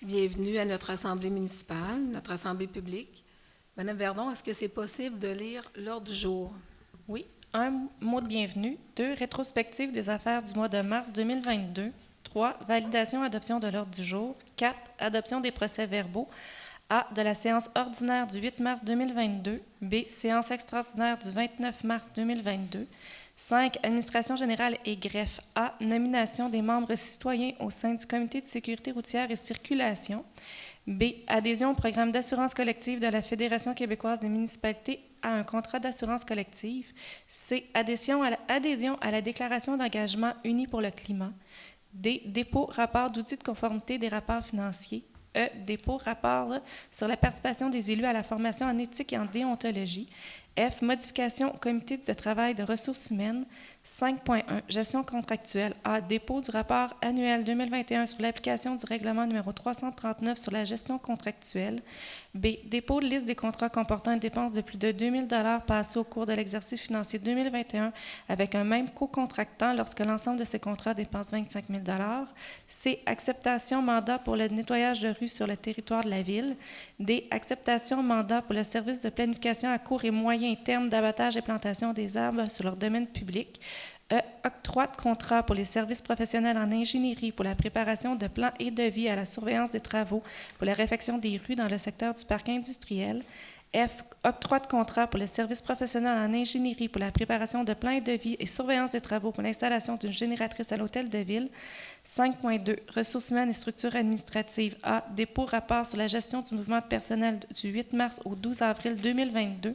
Bienvenue à notre Assemblée municipale, notre Assemblée publique. Madame Verdon, est-ce que c'est possible de lire l'ordre du jour? Oui. 1. Mot de bienvenue. 2. Rétrospective des affaires du mois de mars 2022. 3. Validation, adoption de l'ordre du jour. 4. Adoption des procès-verbaux. A. De la séance ordinaire du 8 mars 2022. B. Séance extraordinaire du 29 mars 2022. 5. Administration générale et greffe. A. Nomination des membres citoyens au sein du Comité de sécurité routière et circulation. B. Adhésion au programme d'assurance collective de la Fédération québécoise des municipalités à un contrat d'assurance collective. C. Adhésion à la déclaration d'engagement unie pour le climat. D. Dépôt rapport d'outils de conformité des rapports financiers. E. Dépôt rapport sur la participation des élus à la formation en éthique et en déontologie. F. Modification au comité de travail de ressources humaines. 5.1. Gestion contractuelle. A. Dépôt du rapport annuel 2021 sur l'application du règlement numéro 339 sur la gestion contractuelle. B. Dépôt de liste des contrats comportant une dépense de plus de 2 000 $ passés au cours de l'exercice financier 2021 avec un même co-contractant lorsque l'ensemble de ces contrats dépasse 25 000 $. C. Acceptation mandat pour le nettoyage de rues sur le territoire de la ville. D. Acceptation mandat pour le service de planification à court et moyen terme d'abattage et plantation des arbres sur leur domaine public. E. Octroi de contrat pour les services professionnels en ingénierie pour la préparation de plans et devis à la surveillance des travaux pour la réfection des rues dans le secteur du parc industriel. F. Octroi de contrat pour les services professionnels en ingénierie pour la préparation de plans et devis et surveillance des travaux pour l'installation d'une génératrice à l'hôtel de ville. 5.2. Ressources humaines et structures administratives. A. Dépôt rapport sur la gestion du mouvement de personnel du 8 mars au 12 avril 2022.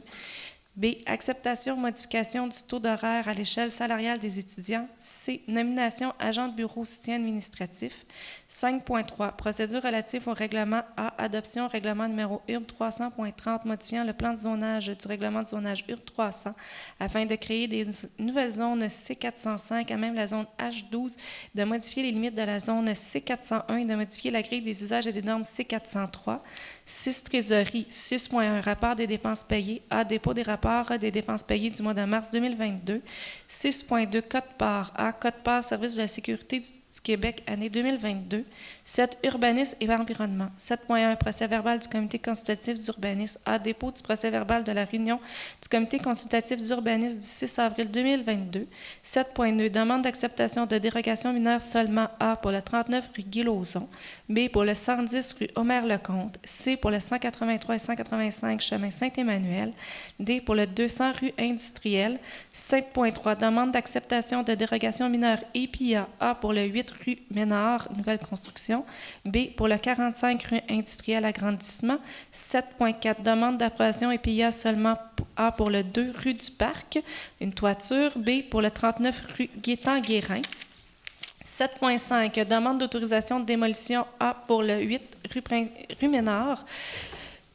B. Acceptation, modification du taux d'horaire à l'échelle salariale des étudiants. C. Nomination agent de bureau soutien administratif. 5.3. Procédure relative au règlement A. Adoption règlement numéro URB 300.30 modifiant le plan de zonage du règlement de zonage URB 300 afin de créer des nouvelles zones C405 à même la zone H12, de modifier les limites de la zone C401 et de modifier la grille des usages et des normes C403. 6. Trésorerie. 6.1. Rapport des dépenses payées. A. Dépôt des rapports des dépenses payées du mois de mars 2022. 6.2. Quote-part. A. Quote-part Service de la sécurité du Québec, année 2022. 7. Urbanisme et environnement. 7.1. Procès-verbal du comité consultatif d'urbanisme. A. Dépôt du procès-verbal de la réunion du comité consultatif d'urbanisme du 6 avril 2022. 7.2. Demande d'acceptation de dérogation mineure seulement. A. Pour le 39 rue Guy-Lauzon. B. Pour le 110 rue Omer-Lecomte. C. Pour le 183 et 185 chemin Saint-Emmanuel. D. Pour le 200 rue Industrielle. 7.3. Demande d'acceptation de dérogation mineure EPIA. A. Pour le 8 rue Ménard, nouvelle construction. B. Pour le 45 rue Industrielle, agrandissement. 7.4. Demande d'approbation EPIA seulement. A. Pour le 2 rue du Parc, une toiture. B. Pour le 39 rue Guétan-Guérin. 7.5. Demande d'autorisation de démolition A pour le 8 rue Ménard.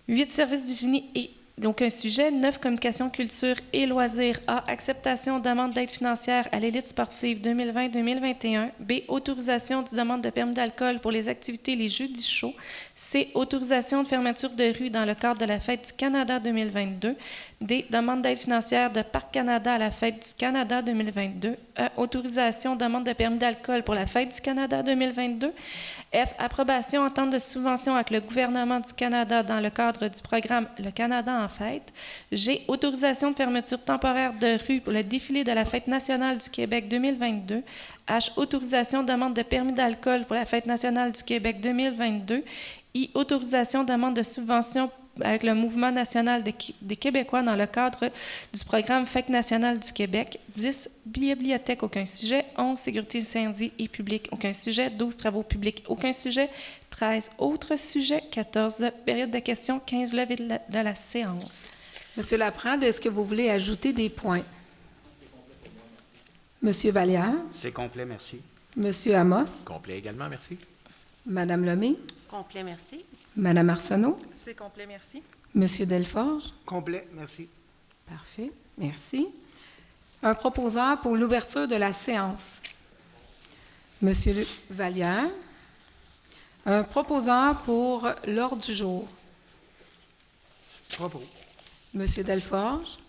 8. Service du génie et donc un sujet. 9. Communication, culture et loisirs. A. Acceptation demande d'aide financière à l'élite sportive 2020-2021. B. Autorisation du demande de permis d'alcool pour les activités les jeudis chauds. C. Autorisation de fermeture de rue dans le cadre de la Fête du Canada 2022. D. Demande d'aide financière de Parc Canada à la Fête du Canada 2022. E. Autorisation demande de permis d'alcool pour la Fête du Canada 2022. F. Approbation entente de subvention avec le gouvernement du Canada dans le cadre du programme Le Canada en fête. G. Autorisation de fermeture temporaire de rue pour le défilé de la Fête nationale du Québec 2022. H. Autorisation demande de permis d'alcool pour la Fête nationale du Québec 2022. I. Autorisation demande de subvention avec le Mouvement national des Québécois dans le cadre du programme Fête nationale du Québec. 10. Bibliothèque, aucun sujet. 11. Sécurité incendie et public, aucun sujet. 12. Travaux publics, aucun sujet. 13. Autres sujets. 14. Période de questions. 15. Levée de la séance. Monsieur Laprade, est-ce que vous voulez ajouter des points? Monsieur Vallière? C'est complet, merci. Monsieur Amos? Complet également, merci. Madame Lemay? Complet, merci. Madame Arsenault? C'est complet, merci. Monsieur Delforge? Complet, merci. Parfait, merci. Un proposeur pour l'ouverture de la séance. Monsieur Vallière. Un proposeur pour l'ordre du jour. Propos. Monsieur Delforge.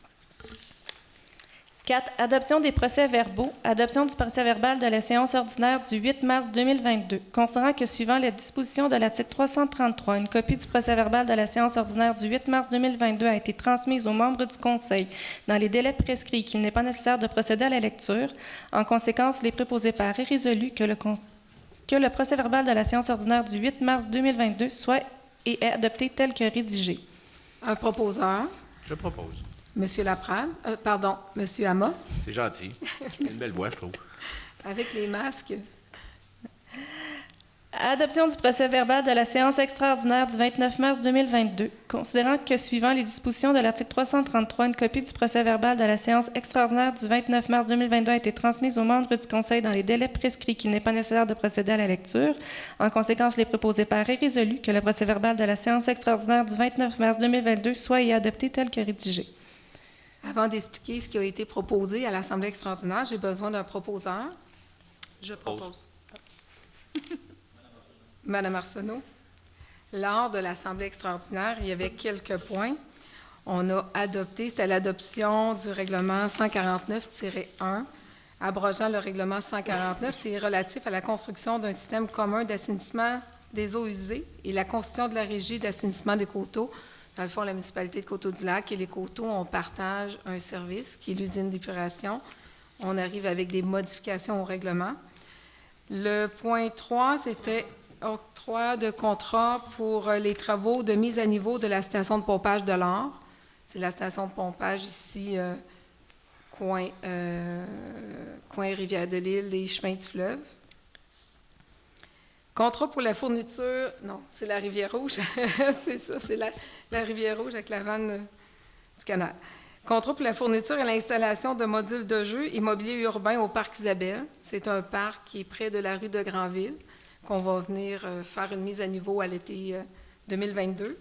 4. Adoption des procès-verbaux. Adoption du procès-verbal de la séance ordinaire du 8 mars 2022. Considérant que, suivant les dispositions de l'article 333, une copie du procès-verbal de la séance ordinaire du 8 mars 2022 a été transmise aux membres du Conseil dans les délais prescrits, qu'il n'est pas nécessaire de procéder à la lecture. En conséquence, il est préposé par et résolu que le procès-verbal de la séance ordinaire du 8 mars 2022 soit et est adopté tel que rédigé. Un proposeur, Je propose. Monsieur Laprade, Monsieur Amos, C'est gentil. Une belle voix, je trouve. avec les masques. Adoption du procès-verbal de la séance extraordinaire du 29 mars 2022. Considérant que, suivant les dispositions de l'article 333, une copie du procès-verbal de la séance extraordinaire du 29 mars 2022 a été transmise aux membres du Conseil dans les délais prescrits, qu'il n'est pas nécessaire de procéder à la lecture. En conséquence, il est proposé par et résolu que le procès-verbal de la séance extraordinaire du 29 mars 2022 soit et adopté tel que rédigé. Avant d'expliquer ce qui a été proposé à l'Assemblée extraordinaire, j'ai besoin d'un proposeur. Je propose. Madame Arsenault, lors de l'Assemblée extraordinaire, il y avait quelques points. On a adopté, c'était l'adoption du règlement 149-1, abrogeant le règlement 149, c'est relatif à la construction d'un système commun d'assainissement des eaux usées et la constitution de la régie d'assainissement des coteaux. Dans le fond, la municipalité de Coteau-du-Lac et les coteaux, on partage un service qui est l'usine d'épuration. On arrive avec des modifications au règlement. Le point 3, c'était octroi de contrat pour les travaux de mise à niveau de la station de pompage de l'Or. C'est la station de pompage ici, coin Rivière-de-l'Île, les chemins du fleuve. Contrat pour la fourniture, non, c'est la Rivière-Rouge, c'est ça, c'est la Rivière-Rouge avec la vanne du canal. Contrat pour la fourniture et l'installation de modules de jeux immobilier urbain au Parc Isabelle. C'est un parc qui est près de la rue de Granville, qu'on va venir faire une mise à niveau à l'été 2022.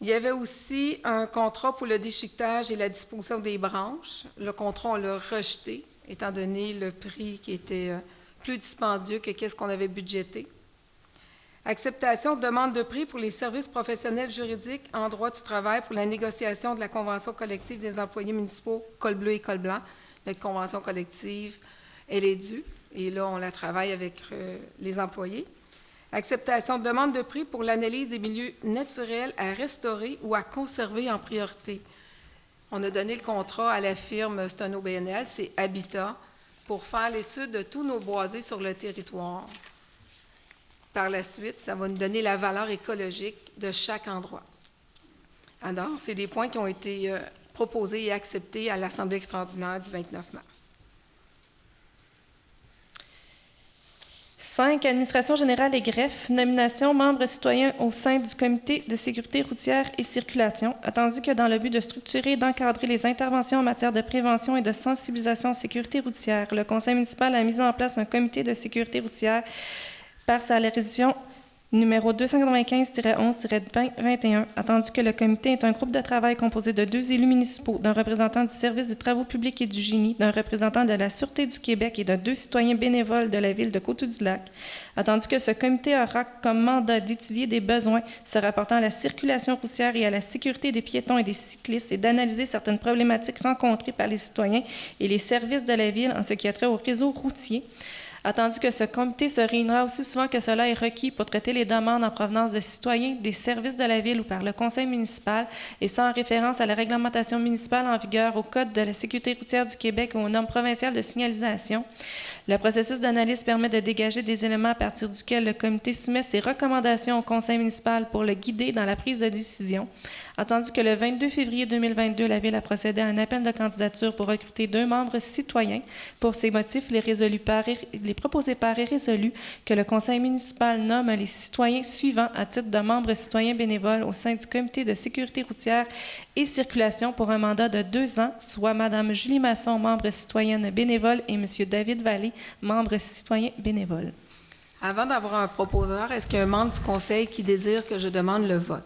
Il y avait aussi un contrat pour le déchiquetage et la disposition des branches. Le contrat, on l'a rejeté, étant donné le prix qui était plus dispendieux que qu'est-ce qu'on avait budgété. Acceptation de demande de prix pour les services professionnels juridiques en droit du travail pour la négociation de la convention collective des employés municipaux col bleu et col blanc. Notre convention collective, elle est due, et là, on la travaille avec les employés. Acceptation de demande de prix pour l'analyse des milieux naturels à restaurer ou à conserver en priorité. On a donné le contrat à la firme, c'est un OBNL, c'est Habitat, pour faire l'étude de tous nos boisés sur le territoire. Par la suite, ça va nous donner la valeur écologique de chaque endroit. Alors, c'est des points qui ont été proposés et acceptés à l'Assemblée extraordinaire du 29 mars. 5. Administration générale et greffe. Nomination membres citoyens au sein du Comité de sécurité routière et circulation. Attendu que dans le but de structurer et d'encadrer les interventions en matière de prévention et de sensibilisation en sécurité routière, le Conseil municipal a mis en place un comité de sécurité routière par sa résolution numéro 295-11-2021, attendu que le comité est un groupe de travail composé de 2 élus municipaux, d'un représentant du service des travaux publics et du génie, d'un représentant de la Sûreté du Québec et de 2 citoyens bénévoles de la ville de Coteau-du-Lac, attendu que ce comité aura comme mandat d'étudier des besoins se rapportant à la circulation routière et à la sécurité des piétons et des cyclistes et d'analyser certaines problématiques rencontrées par les citoyens et les services de la ville en ce qui a trait au réseau routier. Attendu que ce comité se réunira aussi souvent que cela est requis pour traiter les demandes en provenance de citoyens, des services de la ville ou par le conseil municipal, et ça en référence à la réglementation municipale en vigueur, au Code de la sécurité routière du Québec ou aux normes provinciales de signalisation. Le processus d'analyse permet de dégager des éléments à partir duquel le comité soumet ses recommandations au conseil municipal pour le guider dans la prise de décision. Attendu que le 22 février 2022, la Ville a procédé à un appel de candidature pour recruter 2 membres citoyens. Pour ces motifs, il est proposé par et résolu que le Conseil municipal nomme les citoyens suivants à titre de membres citoyens bénévoles au sein du Comité de sécurité routière et circulation pour un mandat de 2 ans, soit Mme Julie Masson, membre citoyenne bénévole, et M. David Vallée, membre citoyen bénévole. Avant d'avoir un proposeur, est-ce qu'il y a un membre du Conseil qui désire que je demande le vote?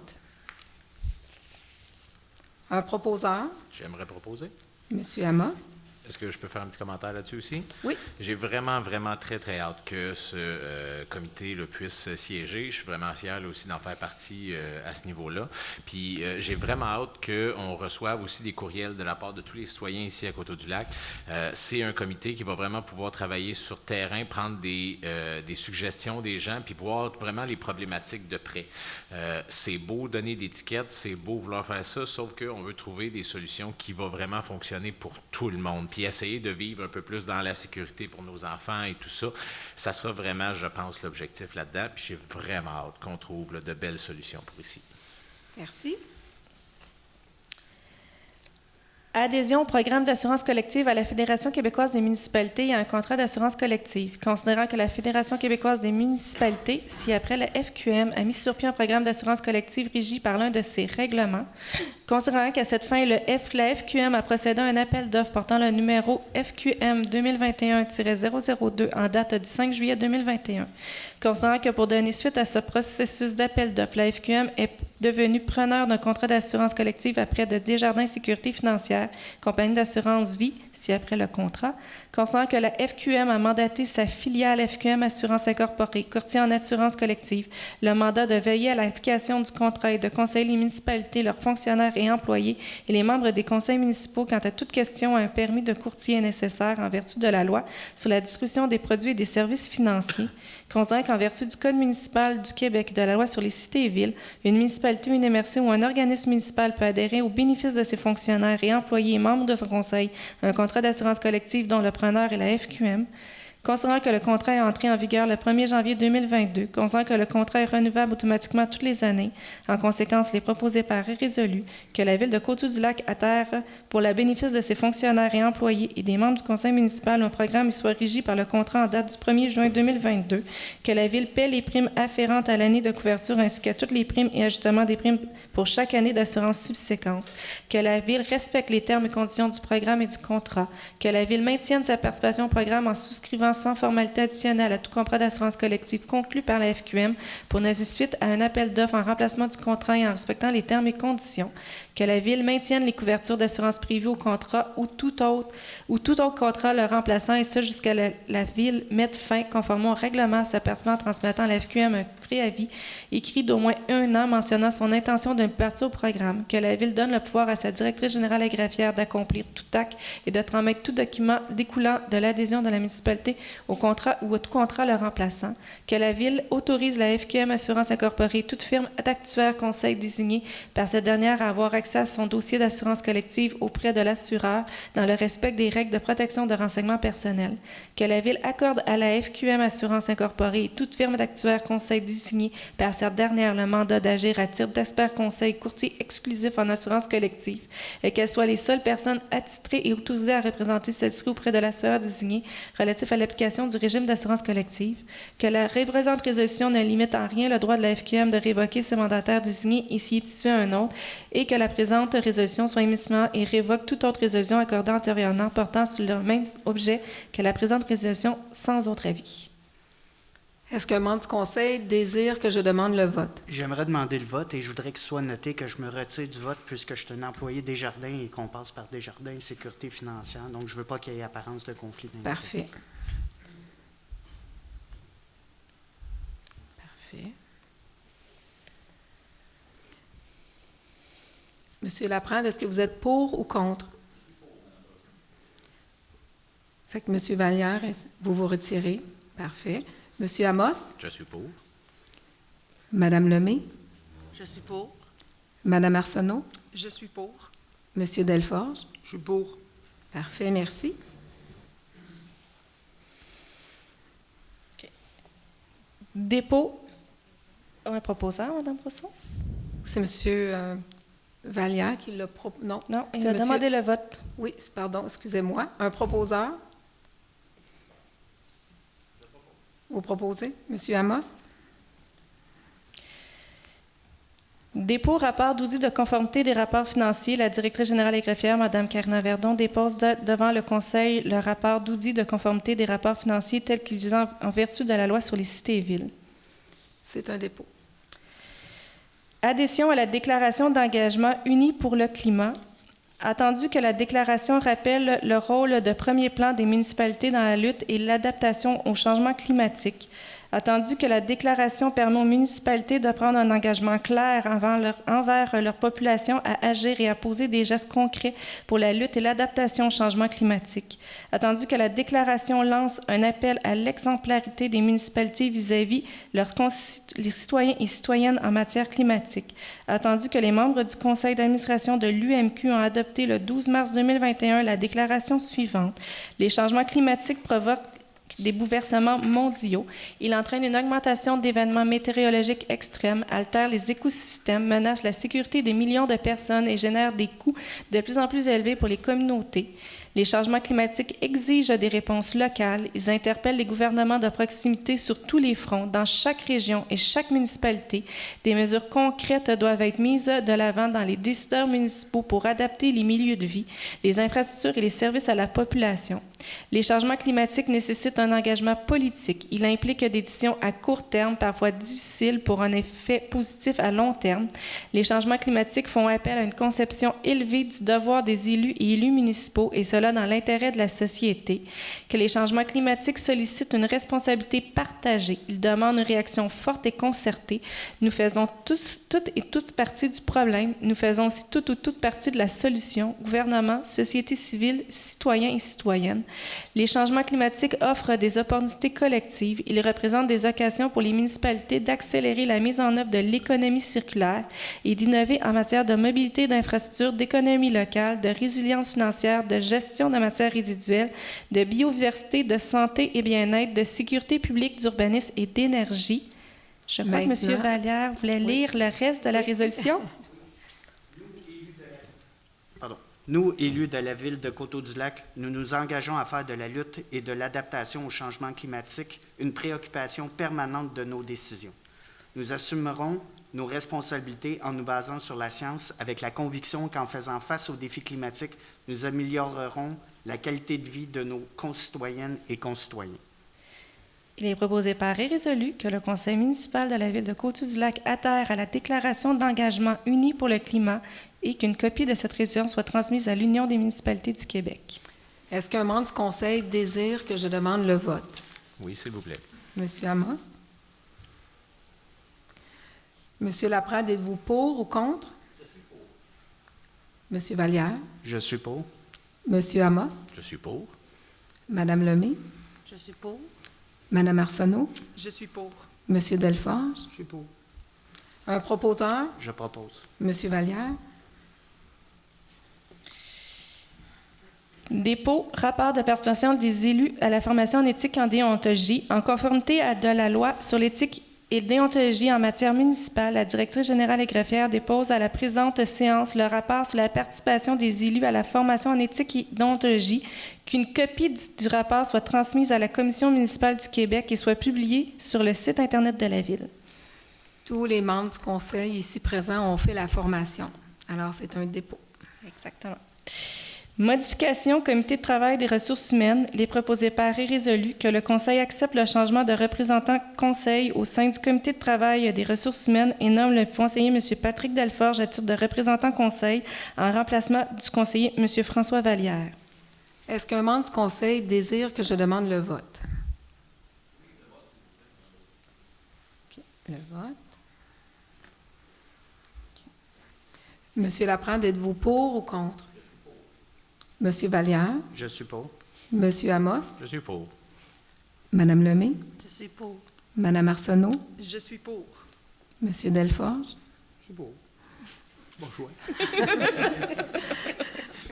Un proposeur? J'aimerais proposer. Monsieur Amos? Est-ce que je peux faire un petit commentaire là-dessus aussi? Oui. J'ai vraiment, vraiment très, très hâte que ce comité là, puisse siéger. Je suis vraiment fier là, aussi d'en faire partie à ce niveau-là. Puis j'ai vraiment hâte qu'on reçoive aussi des courriels de la part de tous les citoyens ici à Coteau-du-Lac. C'est un comité qui va vraiment pouvoir travailler sur terrain, prendre des suggestions des gens, puis voir vraiment les problématiques de près. C'est beau donner des étiquettes, c'est beau vouloir faire ça, sauf qu'on veut trouver des solutions qui vont vraiment fonctionner pour tout le monde. Puis essayer de vivre un peu plus dans la sécurité pour nos enfants et tout ça, ça sera vraiment, je pense, l'objectif là-dedans. Puis j'ai vraiment hâte qu'on trouve là, de belles solutions pour ici. Merci. Adhésion au programme d'assurance collective à la Fédération québécoise des municipalités et à un contrat d'assurance collective. Considérant que la Fédération québécoise des municipalités, si après la FQM a mis sur pied un programme d'assurance collective régi par l'un de ses règlements, considérant qu'à cette fin, la FQM a procédé à un appel d'offres portant le numéro FQM 2021-002 en date du 5 juillet 2021. Considérant que pour donner suite à ce processus d'appel d'offres, la FQM est devenue preneur d'un contrat d'assurance collective auprès de Desjardins Sécurité Financière, compagnie d'assurance vie, si après le contrat. Considérant que la FQM a mandaté sa filiale FQM Assurance Incorporée, courtier en assurance collective, le mandat de veiller à l'application du contrat et de conseiller les municipalités, leurs fonctionnaires et employés et les membres des conseils municipaux quant à toute question à un permis de courtier nécessaire en vertu de la loi sur la distribution des produits et des services financiers. Considérant qu'en vertu du Code municipal du Québec et de la loi sur les cités et villes, une municipalité, une MRC ou un organisme municipal peut adhérer au bénéfice de ses fonctionnaires et employés et membres de son conseil à un contrat d'assurance collective dont le preneur est la FQM. Considérant que le contrat est entré en vigueur le 1er janvier 2022, considérant que le contrat est renouvelable automatiquement toutes les années, en conséquence, il est proposé par résolu que la Ville de Coteau-du-Lac adhère pour le bénéfice de ses fonctionnaires et employés et des membres du conseil municipal un programme soit régi par le contrat en date du 1er juin 2022, que la Ville paie les primes afférentes à l'année de couverture ainsi que toutes les primes et ajustements des primes pour chaque année d'assurance subséquente, que la Ville respecte les termes et conditions du programme et du contrat, que la Ville maintienne sa participation au programme en souscrivant sans formalité additionnelle à tout contrat d'assurance collective conclu par la FQM pour donner suite à un appel d'offres en remplacement du contrat et en respectant les termes et conditions, que la Ville maintienne les couvertures d'assurance privée au contrat ou tout autre contrat le remplaçant et ce jusqu'à la Ville mette fin conformément au règlement à sa participation en transmettant à la FQM un préavis écrit d'au moins 1 an mentionnant son intention de partir au programme, que la Ville donne le pouvoir à sa directrice générale agrafière d'accomplir tout acte et de transmettre tout document découlant de l'adhésion de la municipalité au contrat ou à tout contrat le remplaçant, que la Ville autorise la FQM Assurance Incorporée, toute firme d'actuaire conseil désignée par cette dernière à avoir accès à son dossier d'assurance collective auprès de l'assureur dans le respect des règles de protection de renseignements personnels, que la Ville accorde à la FQM Assurance Incorporée et toute firme d'actuaire conseil désignée par cette dernière le mandat d'agir à titre d'expert conseil courtier exclusif en assurance collective et qu'elles soient les seules personnes attitrées et autorisées à représenter celle-ci auprès de l'assureur désigné relatif à l'application du régime d'assurance collective, que la présente résolution ne limite en rien le droit de la FQM de révoquer ses mandataires désignés et s'y substituer un autre, et que la présente résolution soit immédiatement et révoque toute autre résolution accordée antérieurement portant sur le même objet que la présente résolution sans autre avis. Est-ce qu'un membre du conseil désire que je demande le vote? J'aimerais demander le vote et je voudrais qu'il soit noté que je me retire du vote puisque je suis un employé Desjardins et qu'on passe par Desjardins Sécurité Financière. Donc, je ne veux pas qu'il y ait apparence de conflit d'intérêts. Parfait. Parfait. Monsieur Laprande, est-ce que vous êtes pour ou contre? Fait que Monsieur Vallière, vous vous retirez. Parfait. Monsieur Amos? Je suis pour. Madame Lemay? Je suis pour. Madame Arsenault? Je suis pour. Monsieur Delforge? Je suis pour. Parfait, merci. Okay. Dépôt. Un proposeur, Mme Brousseau? C'est Monsieur Vallière qui l'a proposé. Non, Non, il c'est a monsieur... demandé le vote. Oui, pardon, excusez-moi. Un proposeur? Vous proposez? Monsieur Amos? Dépôt rapport d'audit de conformité des rapports financiers. La directrice générale et greffière, Mme Karina Verdon, dépose devant le Conseil le rapport d'audit de conformité des rapports financiers tel qu'ils visent en vertu de la loi sur les cités et villes. C'est un dépôt. Adhésion à la déclaration d'engagement unie pour le climat. Attendu que la déclaration rappelle le rôle de premier plan des municipalités dans la lutte et l'adaptation au changement climatique, attendu que la déclaration permet aux municipalités de prendre un engagement clair envers leur population à agir et à poser des gestes concrets pour la lutte et l'adaptation au changement climatique, attendu que la déclaration lance un appel à l'exemplarité des municipalités vis-à-vis les citoyens et citoyennes en matière climatique, attendu que les membres du conseil d'administration de l'UMQ ont adopté le 12 mars 2021 la déclaration suivante. Les changements climatiques provoquent des bouleversements mondiaux. Il entraîne une augmentation d'événements météorologiques extrêmes, altère les écosystèmes, menace la sécurité des millions de personnes et génère des coûts de plus en plus élevés pour les communautés. Les changements climatiques exigent des réponses locales. Ils interpellent les gouvernements de proximité sur tous les fronts, dans chaque région et chaque municipalité. Des mesures concrètes doivent être mises de l'avant dans les décideurs municipaux pour adapter les milieux de vie, les infrastructures et les services à la population. Les changements climatiques nécessitent un engagement politique. Il implique des décisions à court terme, parfois difficiles, pour un effet positif à long terme. Les changements climatiques font appel à une conception élevée du devoir des élus et élus municipaux, et cela dans l'intérêt de la société. Que les changements climatiques sollicitent une responsabilité partagée. Ils demandent une réaction forte et concertée. Nous faisons toutes et toutes partie du problème. Nous faisons aussi toute partie de la solution. Gouvernement, société civile, citoyens et citoyennes. Les changements climatiques offrent des opportunités collectives. Ils représentent des occasions pour les municipalités d'accélérer la mise en œuvre de l'économie circulaire et d'innover en matière de mobilité, d'infrastructures, d'économie locale, de résilience financière, de gestion de matières résiduelles, de biodiversité, de santé et bien-être, de sécurité publique, d'urbanisme et d'énergie. Je crois que M. Vallière voulait lire le reste de la résolution. Nous, élus de la ville de Coteau-du-Lac, nous nous engageons à faire de la lutte et de l'adaptation au changement climatique une préoccupation permanente de nos décisions. Nous assumerons nos responsabilités en nous basant sur la science avec la conviction qu'en faisant face aux défis climatiques, nous améliorerons la qualité de vie de nos concitoyennes et concitoyens. Il est proposé par et résolu que le conseil municipal de la ville de Coteau-du-Lac adhère à la déclaration d'engagement uni pour le climat et qu'une copie de cette résolution soit transmise à l'Union des municipalités du Québec. Est-ce qu'un membre du conseil désire que je demande le vote? Oui, s'il vous plaît. Monsieur Amos? Monsieur Laprade, êtes-vous pour ou contre? Je suis pour. Monsieur Vallière? Je suis pour. Monsieur Amos? Je suis pour. Madame Lemay? Je suis pour. Madame Arsenault? Je suis pour. Monsieur Delforge? Je suis pour. Un proposeur? Je propose. Monsieur Vallière? Dépôt, rapport de participation des élus à la formation en éthique et en déontologie. En conformité à de la loi sur l'éthique et déontologie en matière municipale, la directrice générale et greffière dépose à la présente séance le rapport sur la participation des élus à la formation en éthique et déontologie, qu'une copie du rapport soit transmise à la Commission municipale du Québec et soit publiée sur le site Internet de la Ville. Tous les membres du conseil ici présents ont fait la formation. Alors, c'est un dépôt. Exactement. Modification, comité de travail des ressources humaines. Il est proposé par et résolu que le conseil accepte le changement de représentant conseil au sein du comité de travail des ressources humaines et nomme le conseiller M. Patrick Delforge à titre de représentant conseil en remplacement du conseiller M. François Vallière. Est-ce qu'un membre du conseil désire que je demande le vote? Okay. Le vote. Okay. Monsieur Laprade, êtes-vous pour ou contre? Monsieur Vallière? Je suis pour. Monsieur Amos? Je suis pour. Madame Lemay? Je suis pour. Madame Arsenault? Je suis pour. Monsieur Delforge? Je suis pour. Bon choix.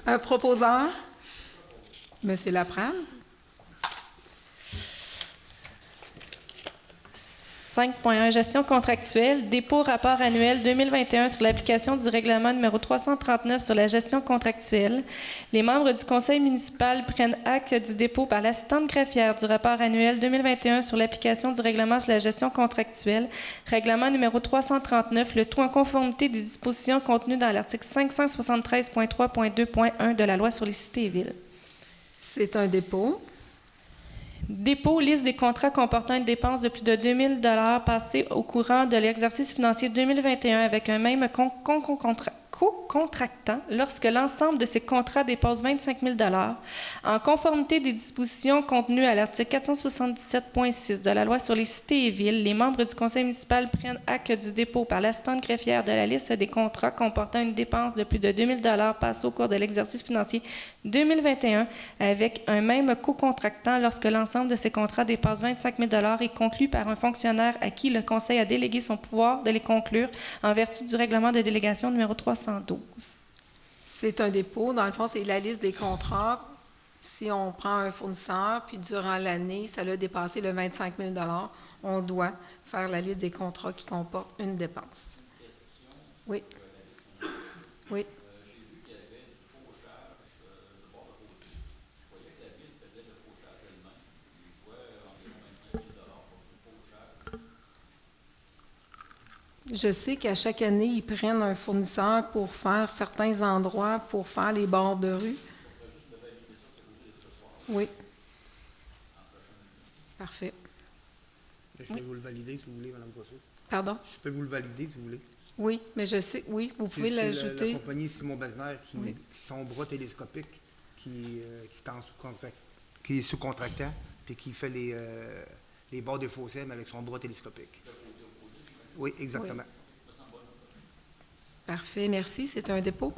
Un proposeur? Monsieur Laprade? 5.1. Gestion contractuelle. Dépôt rapport annuel 2021 sur l'application du règlement numéro 339 sur la gestion contractuelle. Les membres du conseil municipal prennent acte du dépôt par l'assistante greffière du rapport annuel 2021 sur l'application du règlement sur la gestion contractuelle, règlement numéro 339, le tout en conformité des dispositions contenues dans l'article 573.3.2.1 de la loi sur les cités et villes. C'est un dépôt. Dépôt, liste des contrats comportant une dépense de plus de 2 000 passés au courant de l'exercice financier 2021 avec un même co-contractant lorsque l'ensemble de ces contrats dépasse 25 000 en conformité des dispositions contenues à l'article 477.6 de la loi sur les cités et villes. Les membres du conseil municipal prennent acte du dépôt par l'assistante greffière de la liste des contrats comportant une dépense de plus de 2 000 passés au cours de l'exercice financier 2021 avec un même co-contractant lorsque l'ensemble de ces contrats dépasse 25 000 et conclu par un fonctionnaire à qui le conseil a délégué son pouvoir de les conclure en vertu du règlement de délégation numéro 312. C'est un dépôt. Dans le fond, c'est la liste des contrats. Si on prend un fournisseur, puis durant l'année, ça l'a dépassé le 25 000 on doit faire la liste des contrats qui comportent une dépense. Oui. Oui. Je sais qu'à chaque année, ils prennent un fournisseur pour faire certains endroits, pour faire les bords de rue. Oui. Parfait. Je peux vous le valider si vous voulez, Mme Brousseau. Pardon? Je peux vous le valider si vous voulez. Oui, mais je sais, oui, vous pouvez C'est l'ajouter. la compagnie Simon Besner qui, Oui. son bras télescopique qui est sous-contractant puis qui fait les bords des fossés mais avec son bras télescopique. Oui, exactement. Oui. Parfait, merci. C'est un dépôt.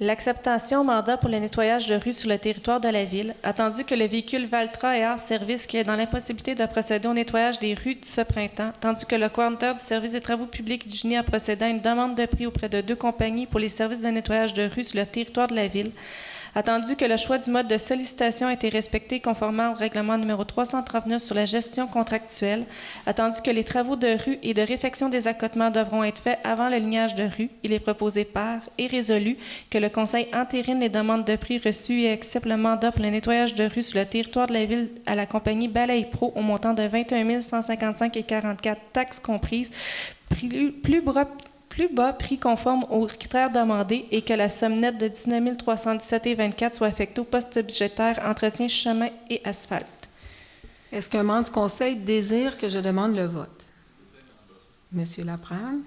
L'acceptation mandat pour le nettoyage de rue sur le territoire de la ville, attendu que le véhicule Valtra est hors service qui est dans l'impossibilité de procéder au nettoyage des rues ce printemps, tandis que le coordonnateur du service des travaux publics du GINI a procédé à une demande de prix auprès de 2 compagnies pour les services de nettoyage de rue sur le territoire de la ville, attendu que le choix du mode de sollicitation a été respecté conformément au règlement numéro 339 sur la gestion contractuelle, attendu que les travaux de rue et de réfection des accotements devront être faits avant le lignage de rue, il est proposé par et résolu que le Conseil entérine les demandes de prix reçues et accepte le mandat pour le nettoyage de rue sur le territoire de la ville à la compagnie Balaye Pro au montant de 21 155,44 taxes comprises, plus bas prix conforme aux critères demandés et que la somme nette de 19 317,24 soit affectée au poste budgétaire entretien chemin et asphalte. Est-ce qu'un membre du conseil désire que je demande le vote? Monsieur Laprade?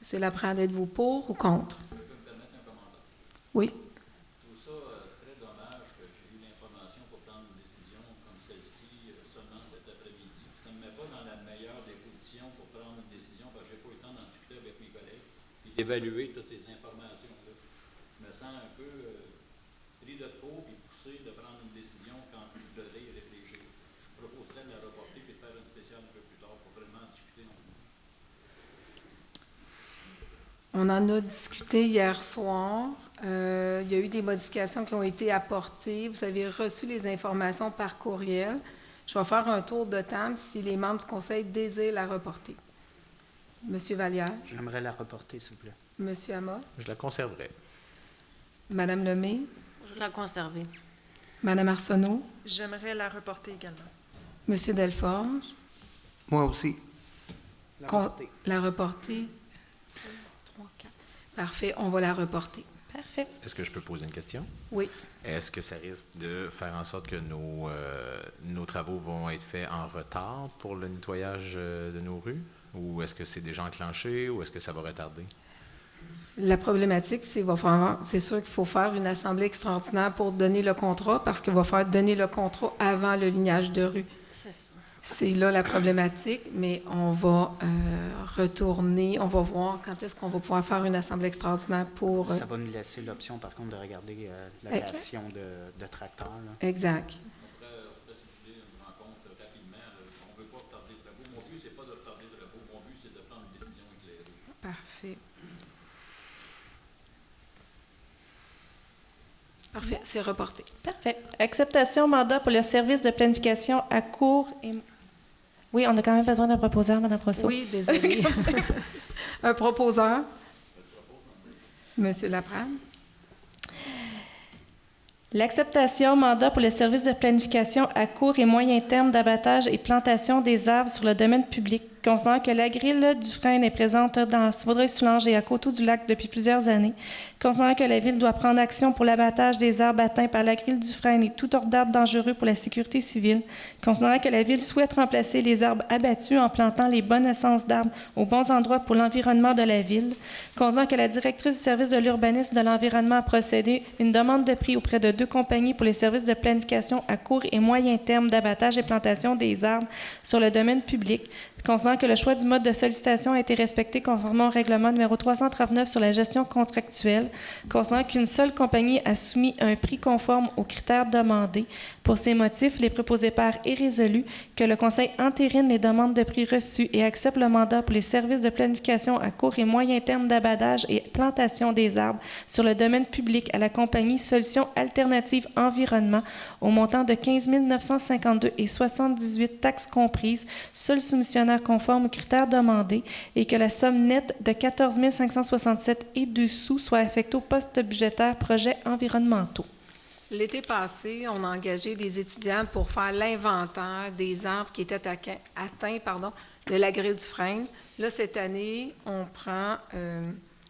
Monsieur Laprade, êtes-vous pour ou contre? Je peux me permettre un commentaire? Oui. Je trouve ça très dommage que j'ai eu l'information pour prendre une décision comme celle-ci seulement cet après-midi. Ça ne me met pas dans la meilleure des positions pour prendre une décision parce que je n'ai pas eu le temps d'en discuter avec mes collègues et d'évaluer toutes ces informations-là. Je me sens un peu pris de trop et poussé de prendre une décision quand je devrais y réfléchir. Je proposerais de la reporter et de faire une spéciale un peu plus tard pour vraiment en discuter. On en a discuté hier soir. Il y a eu des modifications qui ont été apportées. Vous avez reçu les informations par courriel. Je vais faire un tour de table si les membres du conseil désirent la reporter. Monsieur Vallière. J'aimerais la reporter, s'il vous plaît. Monsieur Amos. Je la conserverai. Madame Lemay. Je vais la conserver. Madame Arsenault. J'aimerais la reporter également. Monsieur Delforge. Moi aussi. La reporter. 3, 4. Parfait, on va la reporter. Parfait. Est-ce que je peux poser une question? Oui. Est-ce que ça risque de faire en sorte que nos travaux vont être faits en retard pour le nettoyage de nos rues? Ou est-ce que c'est déjà enclenché ou est-ce que ça va retarder? La problématique, c'est sûr qu'il faut faire une assemblée extraordinaire pour donner le contrat parce qu'il va falloir donner le contrat avant le lignage de rue. C'est ça. C'est là la problématique, mais on va retourner, on va voir quand est-ce qu'on va pouvoir faire une assemblée extraordinaire pour... Ça va nous laisser l'option, par contre, de regarder la création de tracteurs. Là. Exact. On pourrait céduler une rencontre rapidement. On ne veut pas retarder les travaux. Mon but, ce n'est pas de retarder les travaux. Mon but, c'est de prendre une décision éclairée. Parfait. Parfait, c'est reporté. Parfait. Acceptation mandat pour le service de planification à court et... Oui, on a quand même besoin d'un proposeur, Mme Brousseau. Oui, désolé. Un proposeur. Monsieur Laprade. L'acceptation mandat pour le service de planification à court et moyen terme d'abattage et plantation des arbres sur le domaine public considérant que la grille Dufresne est présente dans Vaudreuil-Soulanges et à Coteau-du-Lac depuis plusieurs années, considérant que la Ville doit prendre action pour l'abattage des arbres atteints par la grille Dufresne et tout ordre d'arbres dangereux pour la sécurité civile, considérant que la Ville souhaite remplacer les arbres abattus en plantant les bonnes essences d'arbres aux bons endroits pour l'environnement de la Ville, considérant que la directrice du service de l'urbanisme de l'environnement a procédé une demande de prix auprès de 2 compagnies pour les services de planification à court et moyen terme d'abattage et plantation des arbres sur le domaine public, considérant que le choix du mode de sollicitation a été respecté conformément au règlement numéro 339 sur la gestion contractuelle, considérant qu'une seule compagnie a soumis un prix conforme aux critères demandés. Pour ces motifs, les préposés pairs est résolu que le Conseil entérine les demandes de prix reçues et accepte le mandat pour les services de planification à court et moyen terme d'abattage et plantation des arbres sur le domaine public à la compagnie Solutions alternatives environnement au montant de 15 952 et 78 taxes comprises, seul soumissionnaire conforme aux critères demandés, et que la somme nette de 14 567 et 2 sous soit affectée au poste budgétaire projets environnementaux. L'été passé, on a engagé des étudiants pour faire l'inventaire des arbres qui étaient atteints de la grille Dufresne. Là, cette année, on prend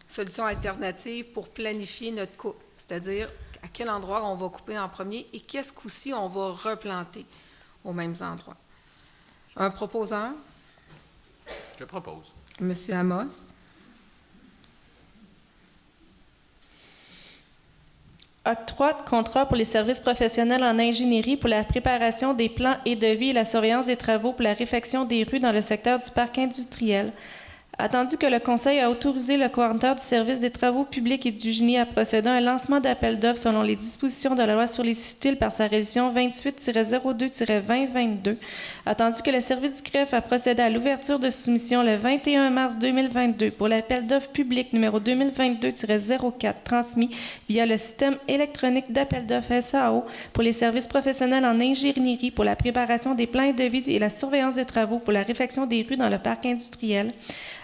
solution alternative pour planifier notre coupe, c'est-à-dire à quel endroit on va couper en premier et qu'est-ce coup-ci on va replanter aux mêmes endroits. Un proposeur? Je propose. Monsieur Amos? Octroi de contrat pour les services professionnels en ingénierie pour la préparation des plans et devis et la surveillance des travaux pour la réfection des rues dans le secteur du parc industriel. Attendu que le Conseil a autorisé le coordonnateur du service des travaux publics et du génie à procéder à un lancement d'appel d'offres selon les dispositions de la loi sur les civils par sa résolution 28-02-2022. Attendu que le service du greffe a procédé à l'ouverture de soumission le 21 mars 2022 pour l'appel d'offres public numéro 2022-04 transmis via le système électronique d'appel d'offres SAO pour les services professionnels en ingénierie pour la préparation des plans et devis et la surveillance des travaux pour la réfection des rues dans le parc industriel.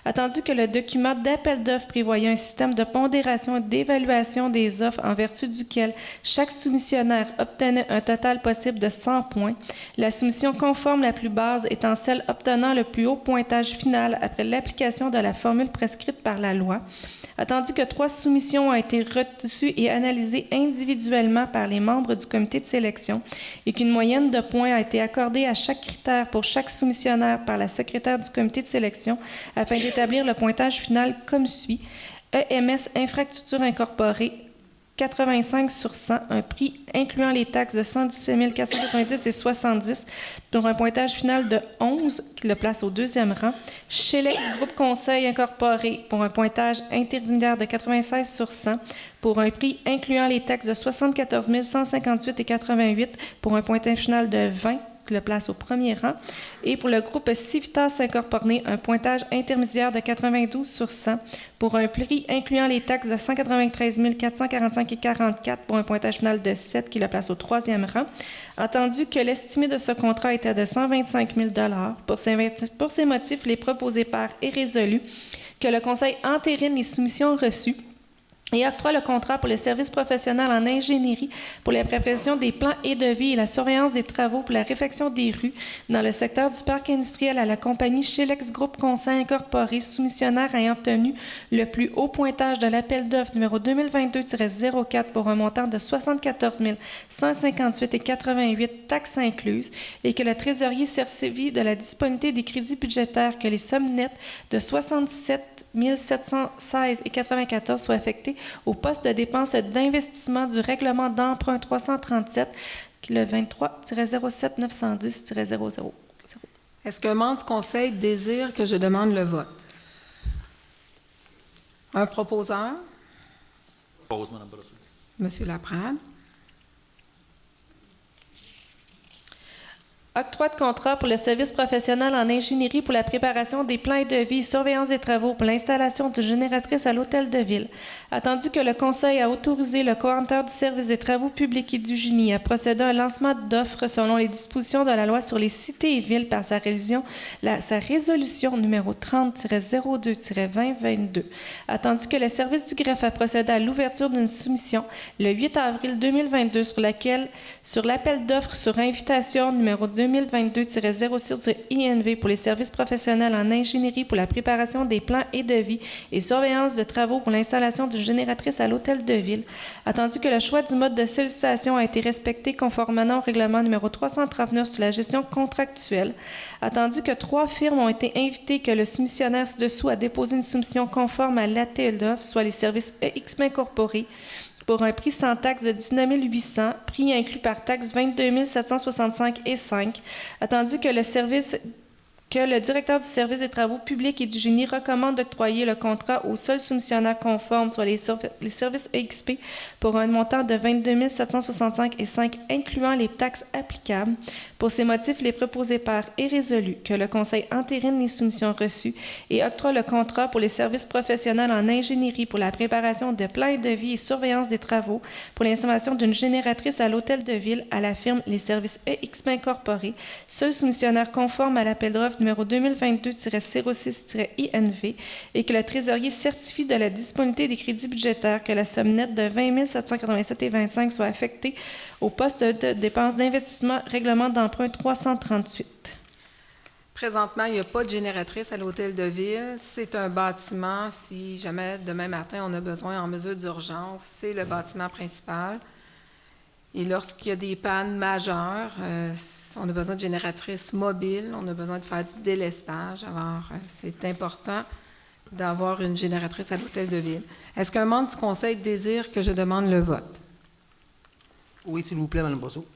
Attendu que le document d'appel d'offres prévoyait un système de pondération et d'évaluation des offres en vertu duquel chaque soumissionnaire obtenait un total possible de 100 points, la soumission conforme la plus basse étant celle obtenant le plus haut pointage final après l'application de la formule prescrite par la loi. Attendu que 3 soumissions ont été reçues et analysées individuellement par les membres du comité de sélection et qu'une moyenne de points a été accordée à chaque critère pour chaque soumissionnaire par la secrétaire du comité de sélection afin d'établir le pointage final comme suit. EMS Infrastructure Incorporée, 85 sur 100, un prix incluant les taxes de 117 490 et 70 pour un pointage final de 11 qui le place au 2e rang. Chelex Groupe Conseil Incorporé pour un pointage intermédiaire de 96 sur 100 pour un prix incluant les taxes de 74 158 et 88 pour un pointage final de 20 qui le place au 1er rang. Et pour le groupe Civitas Incorporé, un pointage intermédiaire de 92 sur 100 pour un prix incluant les taxes de 193 445 et 44 pour un pointage final de 7 qui le place au 3e rang. Entendu que l'estimé de ce contrat était de 125 000 pour ces motifs, les proposés par est résolu que le Conseil entérine les soumissions reçues et octroie le contrat pour le service professionnel en ingénierie pour la préparation des plans et devis et la surveillance des travaux pour la réfection des rues dans le secteur du parc industriel à la compagnie Chelex Groupe Conseil Incorporé, soumissionnaire ayant obtenu le plus haut pointage de l'appel d'offres numéro 2022-04 pour un montant de 74 158 et 88 taxes incluses et que le trésorier servi de la disponibilité des crédits budgétaires que les sommes nettes de 77 716 et 94 soient affectées au poste de dépenses d'investissement du règlement d'emprunt 337, le 23-07-910-000. Est-ce qu'un membre du Conseil désire que je demande le vote? Un proposeur? Propose, Mme Brassou. Monsieur Laprade? Octroi de contrat pour le service professionnel en ingénierie pour la préparation des plans et devis et surveillance des travaux pour l'installation d'une génératrice à l'hôtel de ville. Attendu que le Conseil a autorisé le coordonnateur du service des travaux publics et du génie à procéder à un lancement d'offres selon les dispositions de la loi sur les cités et villes par sa résolution numéro 30-02-2022. Attendu que le service du greffe a procédé à l'ouverture d'une soumission le 8 avril 2022 sur l'appel d'offres sur invitation numéro 2 2022-06-INV pour les services professionnels en ingénierie pour la préparation des plans et devis et surveillance de travaux pour l'installation d'une génératrice à l'Hôtel de Ville. Attendu que le choix du mode de sollicitation a été respecté conformément au règlement numéro 339 sur la gestion contractuelle. Attendu que 3 firmes ont été invitées, que le soumissionnaire ci-dessous a déposé une soumission conforme à l'appel d'offres, soit les services EXP Incorporés, pour un prix sans taxe de 19 800, prix inclus par taxe 22 765 et 5. Attendu que le directeur du service des travaux publics et du génie recommande d'octroyer le contrat au seul soumissionnaire conforme, soit les services EXP, pour un montant de 22 765 et 5, incluant les taxes applicables. Pour ces motifs, les proposés par est résolu que le Conseil entérine les soumissions reçues et octroie le contrat pour les services professionnels en ingénierie pour la préparation de plans et devis et surveillance des travaux pour l'installation d'une génératrice à l'Hôtel de Ville à la firme Les Services EXP Incorporés, seul soumissionnaire conforme à l'appel d'offres numéro 2022-06-INV et que le trésorier certifie de la disponibilité des crédits budgétaires que la somme nette de 20 787,25 soit affectée au poste de dépenses d'investissement règlement d'emprunt 338. Présentement, il n'y a pas de génératrice à l'Hôtel de Ville. C'est un bâtiment, si jamais demain matin on a besoin en mesure d'urgence, c'est le bâtiment principal. Et lorsqu'il y a des pannes majeures, on a besoin de génératrices mobiles, on a besoin de faire du délestage. Alors, c'est important d'avoir une génératrice à l'Hôtel de Ville. Est-ce qu'un membre du Conseil désire que je demande le vote? Oui, s'il vous plaît, Mme Brosseau.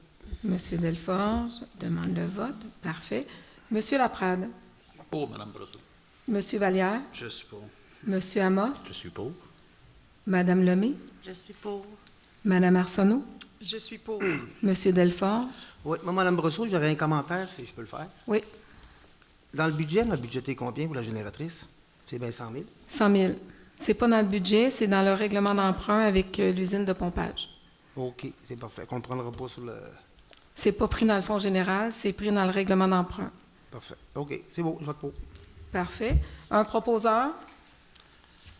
Monsieur Delforge demande le vote. Parfait. Monsieur Laprade. Pour, Mme Brosseau. Monsieur Vallière. Je suis pour. Monsieur Amos. Je suis pour. Madame Lemay. Je suis pour. Madame Arsenault. Je suis pour. Monsieur Delforge. Oui, moi, Mme Brosseau, j'aurais un commentaire, si je peux le faire. Oui. Dans le budget, on a budgété combien pour la génératrice? C'est bien 100 000? 100 000. C'est pas dans le budget, c'est dans le règlement d'emprunt avec l'usine de pompage. OK, c'est parfait. On ne le prendra pas sur le... C'est pas pris dans le fonds général, c'est pris dans le règlement d'emprunt. Parfait. OK, c'est beau, je vote pour. Parfait. Un proposeur?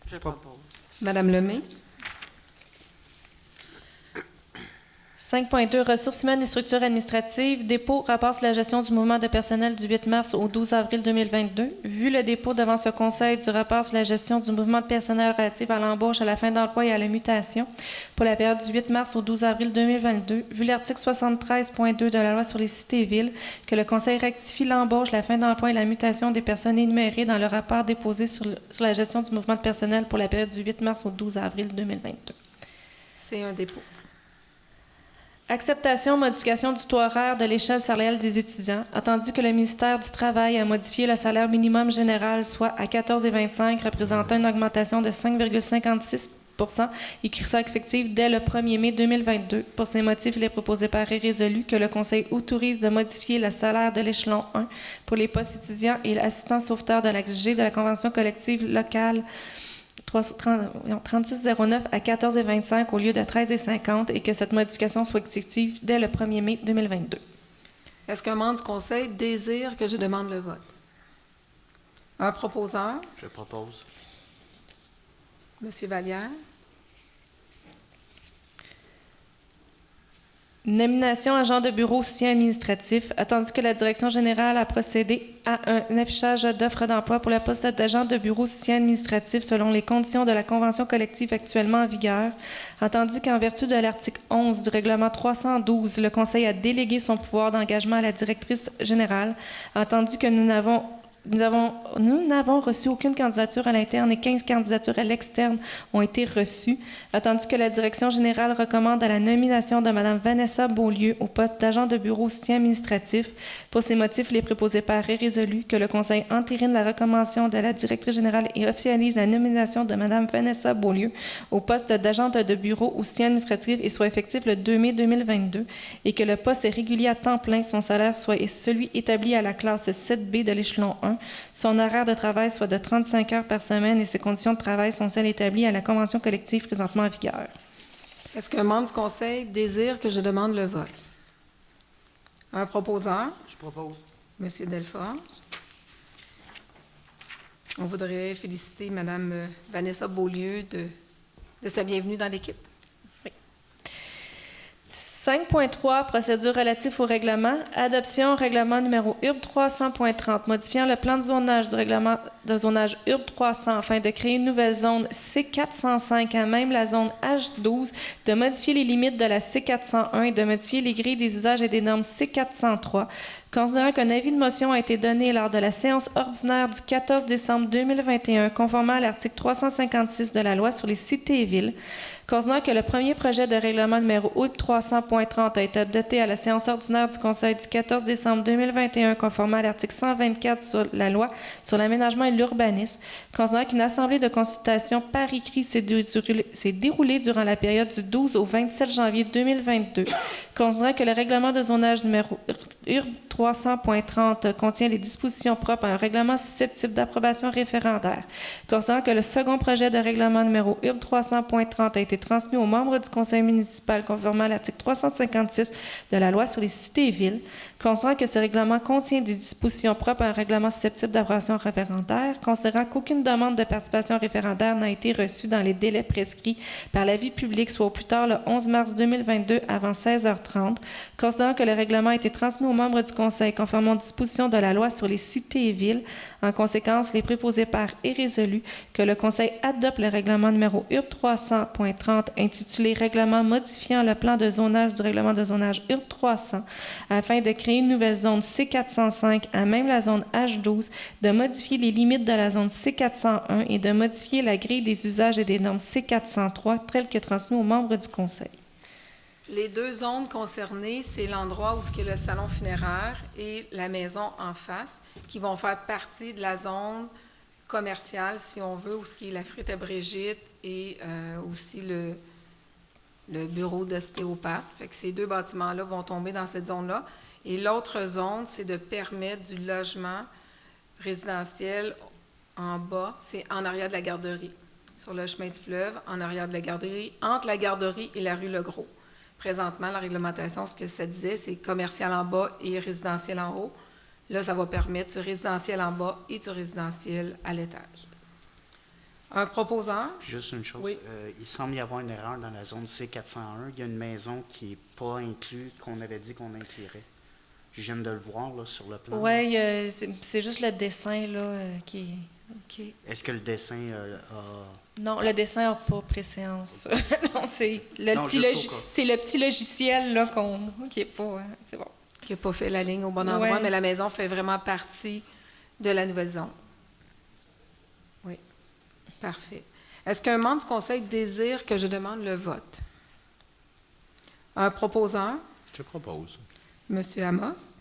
Je propose. Madame Lemay. 5.2 Ressources humaines et structures administratives. Dépôt, rapport sur la gestion du mouvement de personnel du 8 mars au 12 avril 2022. Vu le dépôt devant ce Conseil du rapport sur la gestion du mouvement de personnel relatif à l'embauche, à la fin d'emploi et à la mutation pour la période du 8 mars au 12 avril 2022, vu l'article 73.2 de la loi sur les cités et villes, que le Conseil rectifie l'embauche, la fin d'emploi et la mutation des personnes énumérées dans le rapport déposé sur la gestion du mouvement de personnel pour la période du 8 mars au 12 avril 2022. C'est un dépôt. Acceptation, modification du taux horaire de l'échelle salariale des étudiants, attendu que le ministère du Travail a modifié le salaire minimum général, soit à 14,25, représentant une augmentation de 5,56 et qui sera effective dès le 1er mai 2022. Pour ces motifs, il est proposé par est résolu que le Conseil autorise de modifier le salaire de l'échelon 1 pour les postes étudiants et l'assistant sauveteur de l'axe G de la Convention collective locale 3609 à 14,25 au lieu de 13,50 et que cette modification soit effective dès le 1er mai 2022. Est-ce qu'un membre du Conseil désire que je demande le vote? Un proposeur? Je propose. Monsieur Vallière. Nomination agent de bureau soutien administratif. Attendu que la Direction générale a procédé à un affichage d'offres d'emploi pour le poste d'agent de bureau soutien administratif selon les conditions de la convention collective actuellement en vigueur. Attendu qu'en vertu de l'article 11 du règlement 312, le Conseil a délégué son pouvoir d'engagement à la directrice générale. Attendu que nous n'avons reçu aucune candidature à l'interne et 15 candidatures à l'externe ont été reçues. Attendu que la Direction générale recommande à la nomination de Mme Vanessa Beaulieu au poste d'agent de bureau soutien administratif. Pour ces motifs, les préposés par est résolu que le Conseil entérine la recommandation de la directrice générale et officialise la nomination de Mme Vanessa Beaulieu au poste d'agent de bureau au soutien administratif et soit effectif le 2 mai 2022 et que le poste est régulier à temps plein, son salaire soit celui établi à la classe 7B de l'échelon 1. Son horaire de travail soit de 35 heures par semaine et ses conditions de travail sont celles établies à la convention collective présentement en vigueur. Est-ce qu'un membre du Conseil désire que je demande le vote? Un proposeur? Je propose. Monsieur Delforge. On voudrait féliciter Mme Vanessa Beaulieu de sa bienvenue dans l'équipe. 5.3, procédure relative au règlement. Adoption règlement numéro URB 300.30, modifiant le plan de zonage du règlement de zonage URB 300 afin de créer une nouvelle zone C405 à même la zone H12, de modifier les limites de la C401 et de modifier les grilles des usages et des normes C403. Considérant qu'un avis de motion a été donné lors de la séance ordinaire du 14 décembre 2021, conformément à l'article 356 de la loi sur les cités et villes, considérant que le premier projet de règlement numéro URB 300.30 a été adopté à la séance ordinaire du Conseil du 14 décembre 2021, conformément à l'article 124 sur la loi sur l'aménagement et l'urbanisme, considérant qu'une assemblée de consultation par écrit s'est déroulée durant la période du 12 au 27 janvier 2022, considérant que le règlement de zonage numéro URB 300.30 contient les dispositions propres à un règlement susceptible d'approbation référendaire. Considérant que le second projet de règlement numéro URB 300.30 a été transmis aux membres du conseil municipal conformément à l'article 356 de la loi sur les cités et villes. Considérant que ce règlement contient des dispositions propres à un règlement susceptible d'approbation référendaire. Considérant qu'aucune demande de participation référendaire n'a été reçue dans les délais prescrits par l'avis public, soit au plus tard le 11 mars 2022 avant 16h30. Considérant que le règlement a été transmis aux membres du Conseil conformément aux dispositions de la loi sur les cités et villes, en conséquence, les préposés par est résolu que le Conseil adopte le règlement numéro URB 300.30 intitulé « Règlement modifiant le plan de zonage du règlement de zonage URB 300 afin de créer une nouvelle zone C405 à même la zone H12, de modifier les limites de la zone C401 et de modifier la grille des usages et des normes C403 telles que transmises aux membres du Conseil. » Les deux zones concernées, c'est l'endroit où il y a le salon funéraire et la maison en face, qui vont faire partie de la zone commerciale, si on veut, où ce qui est la frite à Brigitte et aussi le bureau d'ostéopathe. Fait que ces deux bâtiments-là vont tomber dans cette zone-là. Et l'autre zone, c'est de permettre du logement résidentiel en bas, c'est en arrière de la garderie, sur le chemin du fleuve, en arrière de la garderie, entre la garderie et la rue Legros. Présentement, la réglementation, ce que ça disait, c'est commercial en bas et résidentiel en haut. Là, ça va permettre du résidentiel en bas et du résidentiel à l'étage. Un proposeur? Juste une chose. Oui. Il semble y avoir une erreur dans la zone C401. Il y a une maison qui n'est pas inclue, qu'on avait dit qu'on inclurait. Je viens de le voir là, sur le plan. Oui, c'est juste le dessin là, qui est... OK. Est-ce que le dessin a... Non, le dessin n'a pas préséance. Non, c'est le, Non, le petit logiciel là, qui n'est pas... c'est bon. Qui n'a pas fait la ligne au bon endroit, mais la maison fait vraiment partie de la nouvelle zone. Oui. Parfait. Est-ce qu'un membre du conseil désire que je demande le vote? Un proposeur? Je propose. Monsieur Amos?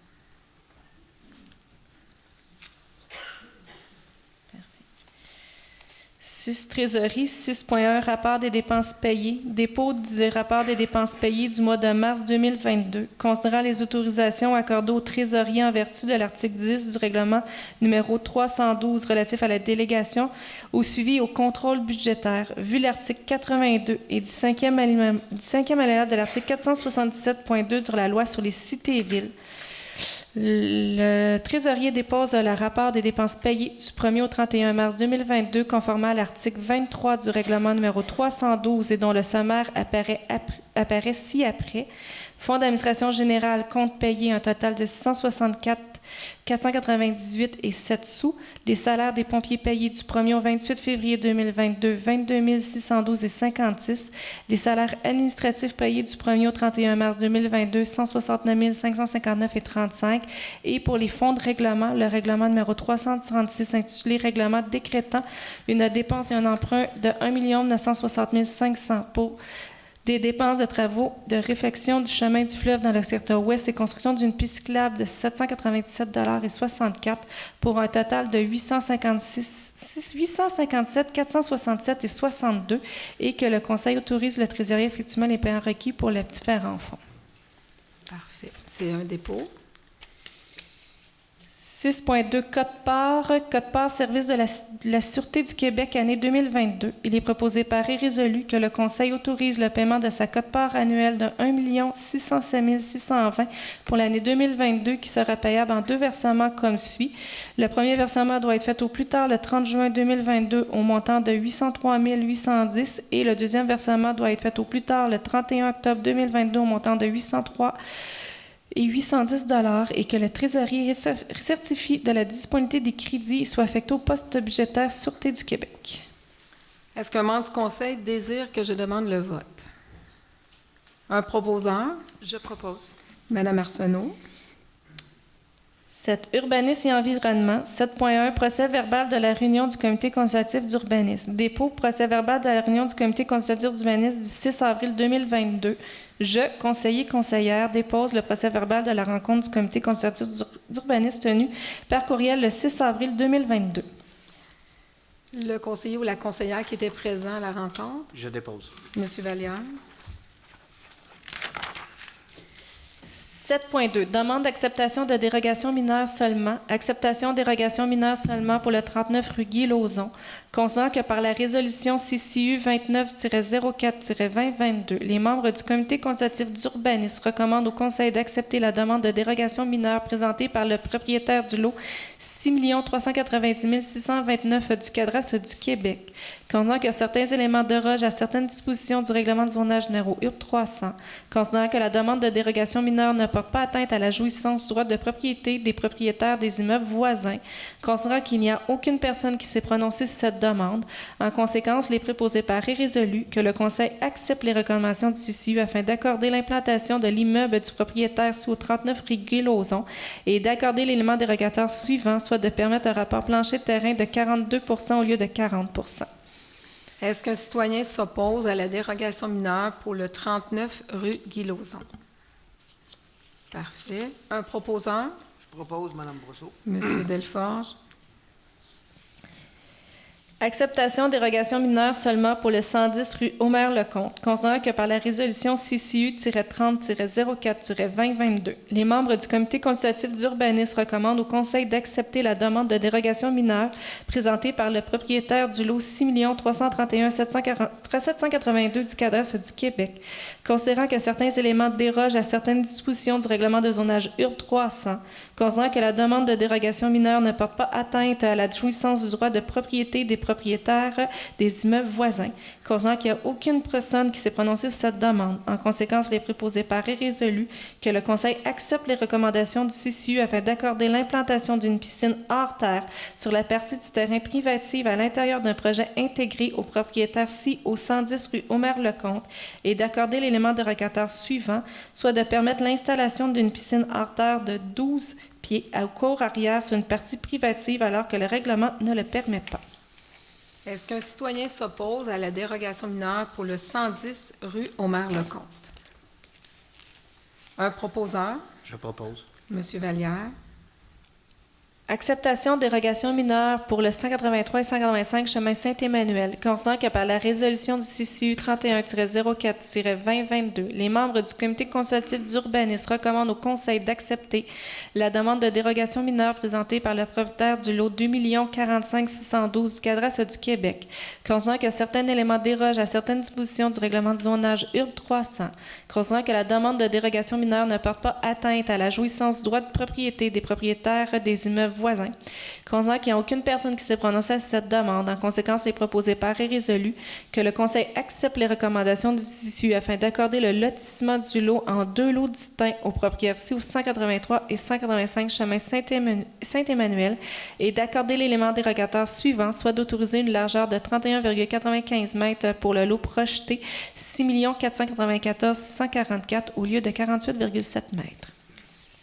6, trésorerie, 6.1, rapport des dépenses payées. Dépôt du rapport des dépenses payées du mois de mars 2022. Considérant les autorisations accordées aux trésoriers en vertu de l'article 10 du règlement numéro 312 relatif à la délégation, au suivi et au contrôle budgétaire, vu l'article 82 et du cinquième alinéa de l'article 477.2 de la loi sur les cités et villes. Le trésorier dépose le rapport des dépenses payées du 1er au 31 mars 2022 conformément à l'article 23 du règlement numéro 312 et dont le sommaire apparaît ci-après. Fonds d'administration générale, compte payé, un total de 664 498 et 7 sous. Les salaires des pompiers payés du 1er au 28 février 2022, 22 612 et 56. Les salaires administratifs payés du 1er au 31 mars 2022, 169 559 et 35. Et pour les fonds de règlement, le règlement numéro 336 intitulé « Règlement décrétant une dépense et un emprunt de 1 960 500 pour des dépenses de travaux de réfection du chemin du fleuve dans le secteur ouest et construction d'une piste cyclable de 797,64 $ pour un total de 857 467 et 62 et que le Conseil autorise le trésorier effectivement les paiements requis pour les différents fonds. Parfait. C'est un dépôt? 6.2 Code-part service de la Sûreté du Québec, année 2022. Il est proposé par et résolu que le Conseil autorise le paiement de sa quote-part annuelle de 1 607 620 pour l'année 2022 qui sera payable en 2 versements comme suit. Le premier versement doit être fait au plus tard le 30 juin 2022 au montant de 803 810 et le deuxième versement doit être fait au plus tard le 31 octobre 2022 au montant de 803 et 810 $ et que le trésorier certifie de la disponibilité des crédits soit affecté au poste budgétaire Sûreté du Québec. Est-ce qu'un membre du Conseil désire que je demande le vote? Un proposeur, Je propose. Mme Arsenault. 7. Urbanisme et environnement. 7.1. Procès verbal de la réunion du comité consultatif d'urbanisme. Dépôt. Procès verbal de la réunion du comité consultatif d'urbanisme du 6 avril 2022. Je, conseiller-conseillère, dépose le procès verbal de la rencontre du comité consultatif d'urbanisme tenue par courriel le 6 avril 2022. Le conseiller ou la conseillère qui était présent à la rencontre, Je dépose. M. Vallière. 7.2. Demande d'acceptation de dérogation mineure seulement. Acceptation dérogation mineure seulement pour le 39 rue Guy Lauzon. Considérant que par la résolution CCU 29-04-2022, les membres du comité consultatif d'urbanisme recommandent au Conseil d'accepter la demande de dérogation mineure présentée par le propriétaire du lot 6 390 629 du Cadastre du Québec. Considérant que certains éléments dérogent à certaines dispositions du règlement de zonage numéro URB 300, considérant que la demande de dérogation mineure ne porte pas atteinte à la jouissance du droit de propriété des propriétaires des immeubles voisins, considérant qu'il n'y a aucune personne qui s'est prononcée sur cette demande, en conséquence, les préposés par est résolu que le Conseil accepte les recommandations du CCU afin d'accorder l'implantation de l'immeuble du propriétaire sous 39 rue Guy Lauzon et d'accorder l'élément dérogatoire suivant, soit de permettre un rapport plancher de terrain de 42 % au lieu de 40 %. Est-ce qu'un citoyen s'oppose à la dérogation mineure pour le 39 rue Guy Lauzon? Parfait. Un proposeur, Je propose, Mme Brosseau. M. Delforge. Acceptation dérogation mineure seulement pour le 110 rue Omer-Lecomte, considérant que par la résolution CCU-30-04-2022, les membres du comité consultatif d'urbanisme recommandent au Conseil d'accepter la demande de dérogation mineure présentée par le propriétaire du lot 6 331 782 du Cadastre du Québec, considérant que certains éléments dérogent à certaines dispositions du règlement de zonage URB 300, considérant que la demande de dérogation mineure ne porte pas atteinte à la jouissance du droit de propriété des propriétaires des immeubles voisins, considérant qu'il n'y a aucune personne qui s'est prononcée sur cette demande. En conséquence, les préposés par est résolu que le Conseil accepte les recommandations du CCU afin d'accorder l'implantation d'une piscine hors terre sur la partie du terrain privative à l'intérieur d'un projet intégré au propriétaire au 110 rue Omer-Lecomte et d'accorder l'élément dérogatoire suivant, soit de permettre l'installation d'une piscine hors terre de 12 pieds à cour arrière sur une partie privative alors que le règlement ne le permet pas. Est-ce qu'un citoyen s'oppose à la dérogation mineure pour le 110 rue Omer-Lecomte? Un proposeur, Je propose. M. Vallière. Acceptation dérogation mineure pour le 183 et 185 chemin Saint-Emmanuel, considérant que par la résolution du CCU 31-04-2022, les membres du comité consultatif d'urbanisme recommandent au Conseil d'accepter la demande de dérogation mineure présentée par le propriétaire du lot 2 45 612 du Cadastre du Québec, considérant que certains éléments dérogent à certaines dispositions du règlement de zonage URB 300, considérant que la demande de dérogation mineure ne porte pas atteinte à la jouissance du droit de propriété des propriétaires des immeubles voisins, considérant qu'il n'y a aucune personne qui s'est prononcée sur cette demande. En conséquence, il est proposé par est résolu que le Conseil accepte les recommandations du CCU afin d'accorder le lotissement du lot en 2 lots distincts aux propriétaires au 183 et 185 chemin Saint-Emmanuel et d'accorder l'élément dérogatoire suivant, soit d'autoriser une largeur de 31,95 mètres pour le lot projeté 6 494 644 au lieu de 48,7 mètres.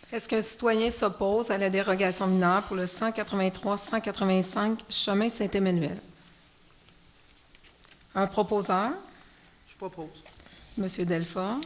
Est-ce qu'un citoyen s'oppose à la dérogation mineure pour le 183-185 chemin Saint-Emmanuel? Un proposeur, Je propose. M. Delforge.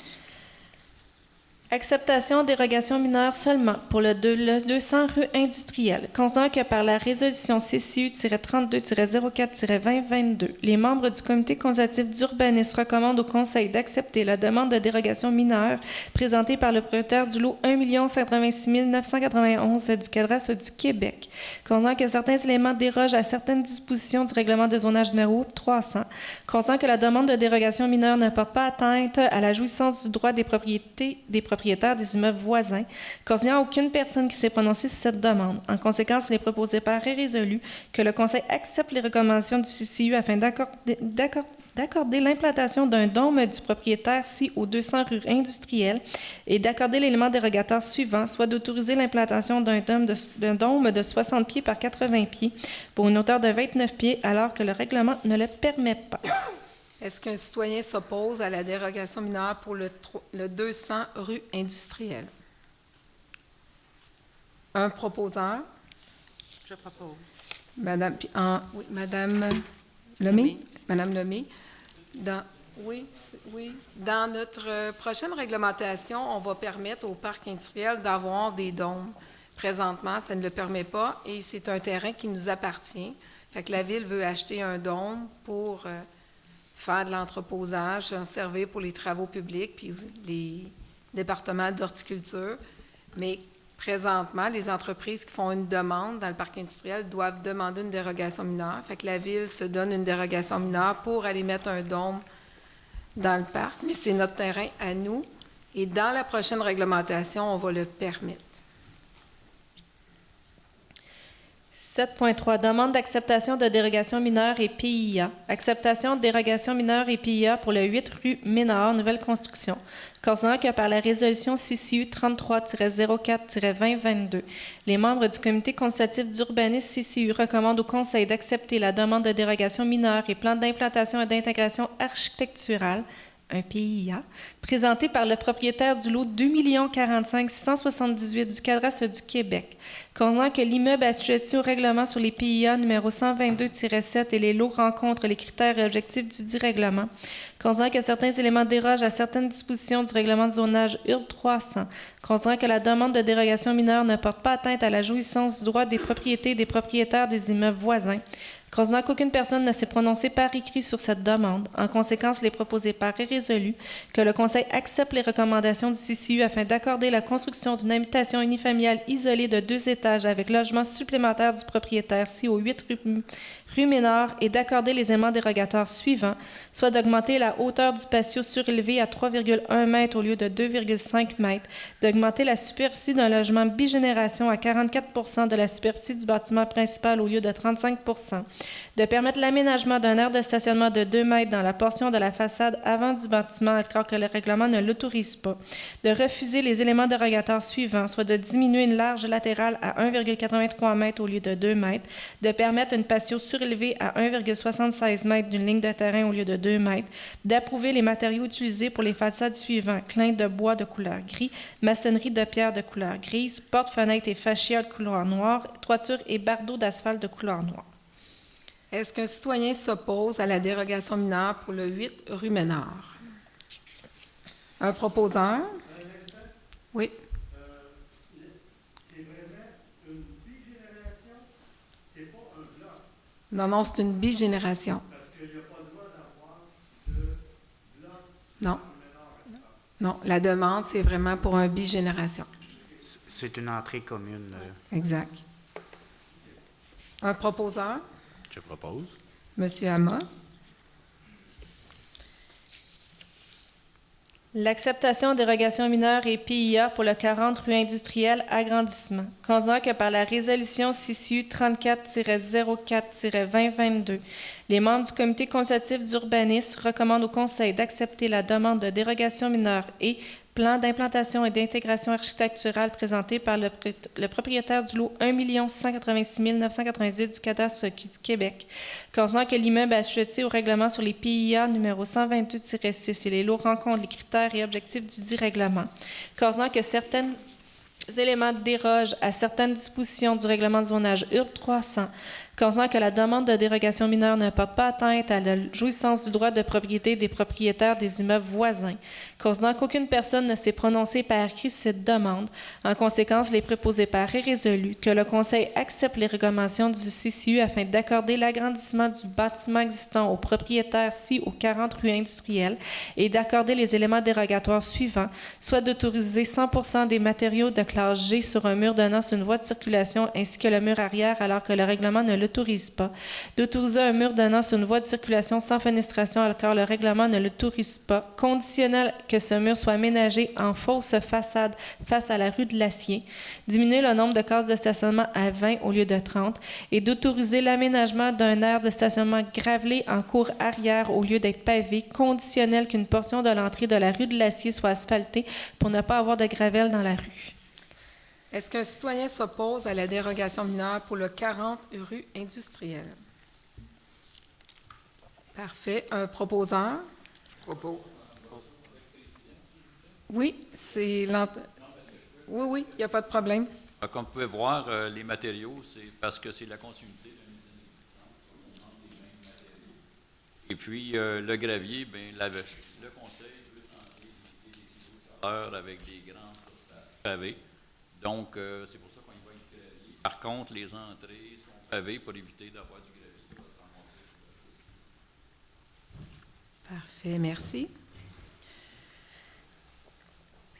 Acceptation dérogation mineure seulement pour le 200 rue industrielle. Considérant que par la résolution CCU-32-04-2022, les membres du comité consultatif d'urbanisme recommandent au Conseil d'accepter la demande de dérogation mineure présentée par le propriétaire du lot 1 186 991 du cadastre du Québec. Considérant que certains éléments dérogent à certaines dispositions du règlement de zonage numéro 300. Considérant que la demande de dérogation mineure ne porte pas atteinte à la jouissance du droit des propriétaires des immeubles voisins, considérant aucune personne qui s'est prononcée sur cette demande. En conséquence, il est proposé par et résolu que le Conseil accepte les recommandations du CCU afin d'accorder l'implantation d'un dôme du propriétaire si au 200 rue industrielle et d'accorder l'élément dérogatoire suivant, soit d'autoriser l'implantation d'un dôme de 60 pieds par 80 pieds pour une hauteur de 29 pieds alors que le règlement ne le permet pas. Est-ce qu'un citoyen s'oppose à la dérogation mineure pour le 200 rue industrielle? Un proposeur? Je propose. Madame Lemay? Madame Lemay. Dans notre prochaine réglementation, on va permettre au parc industriel d'avoir des dômes. Présentement, ça ne le permet pas et c'est un terrain qui nous appartient. Fait que la Ville veut acheter un dôme pour faire de l'entreposage, en servir pour les travaux publics, puis les départements d'horticulture. Mais présentement, les entreprises qui font une demande dans le parc industriel doivent demander une dérogation mineure. Fait que la Ville se donne une dérogation mineure pour aller mettre un dôme dans le parc, mais c'est notre terrain à nous. Et dans la prochaine réglementation, on va le permettre. 7.3. Demande d'acceptation de dérogation mineure et PIA. Acceptation de dérogation mineure et PIA pour le 8 rue Ménard, nouvelle construction. Considérant que par la résolution CCU 33-04-2022, les membres du comité consultatif d'urbanisme CCU recommandent au Conseil d'accepter la demande de dérogation mineure et plan d'implantation et d'intégration architecturale, un PIA, présenté par le propriétaire du lot 2 45 678 du cadastre du Québec, considérant que l'immeuble assujetti au règlement sur les PIA numéro 122-7 et les lots rencontrent les critères et objectifs du dit règlement, considérant que certains éléments dérogent à certaines dispositions du règlement de zonage URB 300, considérant que la demande de dérogation mineure ne porte pas atteinte à la jouissance du droit des propriétés des propriétaires des immeubles voisins, considérant qu'aucune personne ne s'est prononcée par écrit sur cette demande. En conséquence, il est proposé par et résolu que le Conseil accepte les recommandations du CCU afin d'accorder la construction d'une habitation unifamiliale isolée de 2 étages avec logement supplémentaire du propriétaire si au 8 rue Ménard et d'accorder les éléments dérogatoires suivants, soit d'augmenter la hauteur du patio surélevé à 3,1 mètres au lieu de 2,5 mètres, d'augmenter la superficie d'un logement bigénération à 44 de la superficie du bâtiment principal au lieu de 35 de permettre l'aménagement d'un aire de stationnement de 2 mètres dans la portion de la façade avant du bâtiment alors que le règlement ne l'autorise pas, de refuser les éléments dérogatoires suivants, soit de diminuer une large latérale à 1,83 mètres au lieu de 2 mètres, de permettre une patio surélevée à 1,76 mètres d'une ligne de terrain au lieu de 2 mètres, d'approuver les matériaux utilisés pour les façades suivants, clins de bois de couleur gris, maçonnerie de pierre de couleur grise, portes-fenêtres et fascia de couleur noire, toiture et bardeaux d'asphalte de couleur noire. Est-ce qu'un citoyen s'oppose à la dérogation mineure pour le 8 rue Ménard? Un proposeur? Oui. C'est vraiment une bigénération, c'est pas un bloc. Non, c'est une bigénération. Parce qu'il n'y a pas le droit d'avoir de bloc. Non. Non, la demande, c'est vraiment pour un bigénération. C'est une entrée commune. Exact. Un proposeur? Je propose. Monsieur Amos? L'acceptation de dérogation mineure et PIA pour le 40 rue industrielle agrandissement. Considérant que par la résolution CCU 34-04-2022, les membres du comité consultatif d'urbanisme recommandent au Conseil d'accepter la demande de dérogation mineure et plan d'implantation et d'intégration architecturale présenté par le propriétaire du lot 1 186 998 du cadastre du Québec, considérant que l'immeuble assujetti au règlement sur les PIA numéro 122-6 et les lots rencontrent les critères et objectifs du dit règlement, considérant que certains éléments dérogent à certaines dispositions du règlement de zonage URB 300, Considérant que la demande de dérogation mineure ne porte pas atteinte à la jouissance du droit de propriété des propriétaires des immeubles voisins. Considérant qu'aucune personne ne s'est prononcée par écrit sur cette demande, en conséquence, les préposés par est résolu que le Conseil accepte les recommandations du CCU afin d'accorder l'agrandissement du bâtiment existant aux propriétaires ci aux 40 rues industrielles et d'accorder les éléments dérogatoires suivants, soit d'autoriser 100% des matériaux de classe G sur un mur donnant sur une voie de circulation ainsi que le mur arrière alors que le règlement ne l'autorise pas, d'autoriser un mur donnant sur une voie de circulation sans fenestration alors que le règlement ne l'autorise pas, conditionnel que ce mur soit aménagé en fausse façade face à la rue de l'Acier, diminuer le nombre de cases de stationnement à 20 au lieu de 30 et d'autoriser l'aménagement d'un aire de stationnement gravelé en cour arrière au lieu d'être pavé, conditionnel qu'une portion de l'entrée de la rue de l'Acier soit asphaltée pour ne pas avoir de gravelle dans la rue. Est-ce qu'un citoyen s'oppose à la dérogation mineure pour le 40 rue industrielle? Parfait. Un proposeur? Propos. Oui, c'est Oui, il n'y a pas de problème. Comme vous pouvez voir, les matériaux, c'est parce que c'est la continuité d'un usine existant. Et puis, le gravier, bien, le conseil veut tenter d'éviter des silos chaleur avec des grandes surfaces pavées. Donc, c'est pour ça qu'on y va avec du gravier. Par contre, les entrées sont pavées pour éviter d'avoir du gravier qui va se ramasser. Parfait, merci.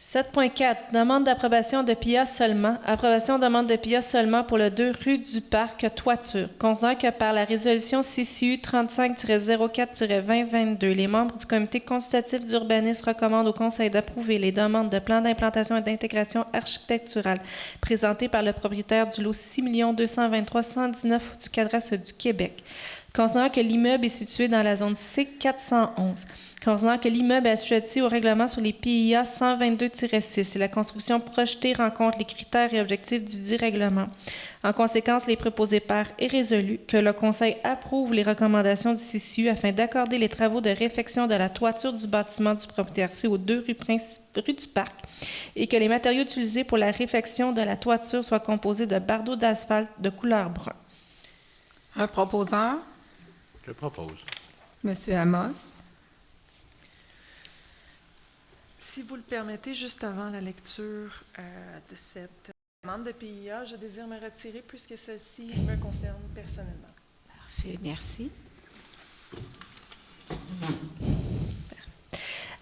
7.4. Demande d'approbation de PIA seulement. Approbation demande de PIA seulement pour le 2 rue du Parc Toiture. Considérant que par la résolution CCU 35-04-2022, les membres du comité consultatif d'urbanisme recommandent au Conseil d'approuver les demandes de plan d'implantation et d'intégration architecturale présentées par le propriétaire du lot 6 223 119 du cadastre du Québec. Considérant que l'immeuble est situé dans la zone C411. Considérant que l'immeuble est assujetti au règlement sur les PIA 122-6 et la construction projetée rencontre les critères et objectifs du dit règlement. En conséquence, les préposés par est résolu que le Conseil approuve les recommandations du CCU afin d'accorder les travaux de réfection de la toiture du bâtiment du propriétaire ci aux 2 rue du Parc et que les matériaux utilisés pour la réfection de la toiture soient composés de bardeaux d'asphalte de couleur brun. Un proposeur? Je propose. Monsieur Amos? Si vous le permettez, juste avant la lecture de cette demande de PIA, je désire me retirer puisque celle-ci me concerne personnellement. Parfait, merci.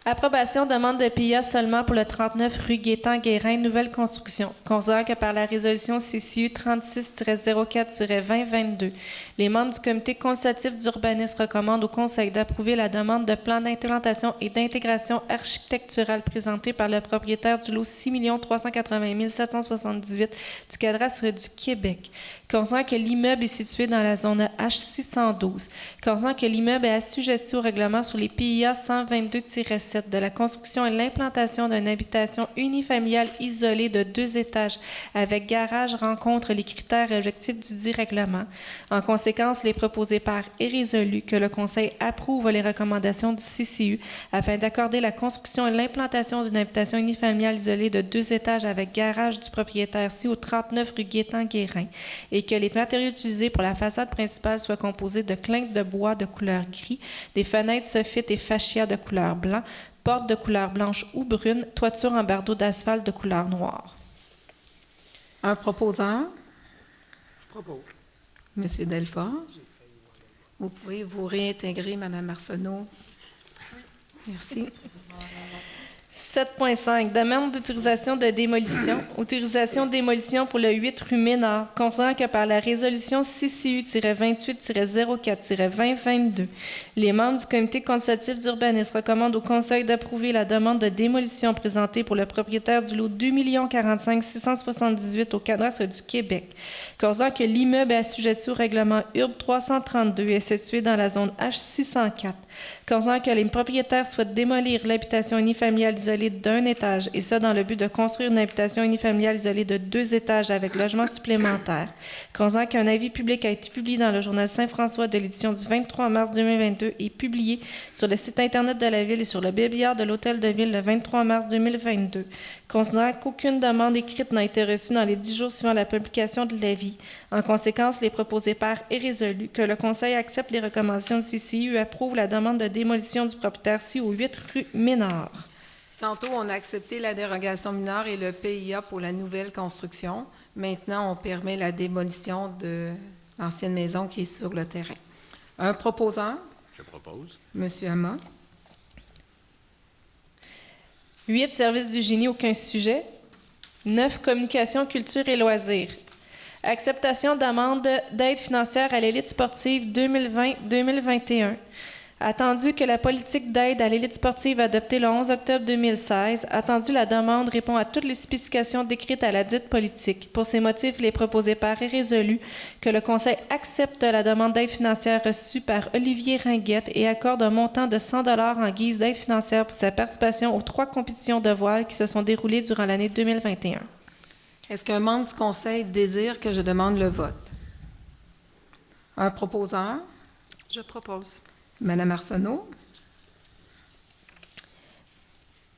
Approbation demande de PIA seulement pour le 39 rue Gaétan-Guérin, nouvelle construction. Considérant que par la résolution CCU 36-04-2022, les membres du comité consultatif d'urbanisme recommandent au Conseil d'approuver la demande de plan d'implantation et d'intégration architecturale présentée par le propriétaire du lot 6 380 778 du cadastre du Québec. Considérant que l'immeuble est situé dans la zone H612. Considérant que l'immeuble est assujetti au règlement sur les PIA 122-7 de la construction et l'implantation d'une habitation unifamiliale isolée de 2 étages avec garage rencontre les critères et objectifs du dit règlement. En conséquence, les proposés par est résolu que le Conseil approuve les recommandations du CCU afin d'accorder la construction et l'implantation d'une habitation unifamiliale isolée de 2 étages avec garage du propriétaire ci au 39 rue Gaétan-Guérin et que les matériaux utilisés pour la façade principale soient composés de clinques de bois de couleur gris, des fenêtres soffit et fascia de couleur blanc, portes de couleur blanche ou brune, toiture en bardeaux d'asphalte de couleur noire. Un proposeur? Je propose. Monsieur Delfort? Vous pouvez vous réintégrer, Madame Arsenault. Merci. 7.5. Demande d'autorisation de démolition. Autorisation de démolition pour le 8 rue Ménard. Considérant que par la résolution CCU-28-04-2022, les membres du comité consultatif d'urbanisme recommandent au Conseil d'approuver la demande de démolition présentée pour le propriétaire du lot 2 45 678 au cadastre du Québec. Considérant que l'immeuble est assujetti au règlement URB 332 et est situé dans la zone H604. Considérant que les propriétaires souhaitent démolir l'habitation unifamiliale isolée isolé d'un étage, et ce, dans le but de construire une habitation unifamiliale isolée de 2 étages avec logement supplémentaire. Constant qu'un avis public a été publié dans le journal Saint-François de l'édition du 23 mars 2022 et publié sur le site Internet de la Ville et sur le billboard de l'Hôtel de Ville le 23 mars 2022. Considérant qu'aucune demande écrite n'a été reçue dans les 10 jours suivant la publication de l'avis, en conséquence, les proposés par est résolu que le Conseil accepte les recommandations du CCI et approuve la demande de démolition du propriétaire ci au 8 rue Ménard. Tantôt, on a accepté la dérogation mineure et le PIA pour la nouvelle construction. Maintenant, on permet la démolition de l'ancienne maison qui est sur le terrain. Un proposant? Je propose. Monsieur Amos. 8. Service du génie, aucun sujet. 9. Communication, culture et loisirs. Acceptation d'amende d'aide financière à l'élite sportive 2020-2021. Attendu que la politique d'aide à l'élite sportive adoptée le 11 octobre 2016, attendu la demande répond à toutes les spécifications décrites à la dite politique. Pour ces motifs, il est proposé par est résolu que le Conseil accepte la demande d'aide financière reçue par Olivier Ringuette et accorde un montant de 100 $ en guise d'aide financière pour sa participation aux 3 compétitions de voile qui se sont déroulées durant l'année 2021. Est-ce qu'un membre du Conseil désire que je demande le vote? Un proposeur? Je propose. Madame Arsenault.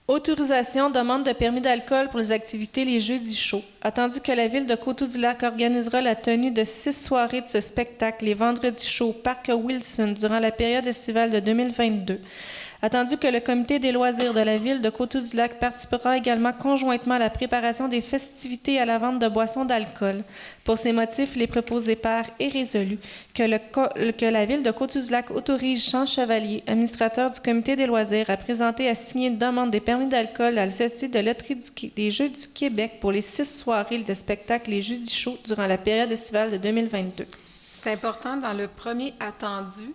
Autorisation, demande de permis d'alcool pour les activités les jeudis chauds. Attendu que la Ville de Coteau-du-Lac organisera la tenue de 6 soirées de ce spectacle les vendredis chauds au Parc Wilson durant la période estivale de 2022. Attendu que le Comité des loisirs de la Ville de Coteau-du-Lac participera également conjointement à la préparation des festivités et à la vente de boissons d'alcool. Pour ces motifs, il est proposé par est résolu que la Ville de Coteau-du-Lac autorise Jean Chevalier, administrateur du Comité des loisirs, à présenter et à signer une demande des permis d'alcool à la Société de loterie des Jeux du Québec pour les 6 soirées de spectacle les jeudis chauds durant la période estivale de 2022. C'est important dans le premier attendu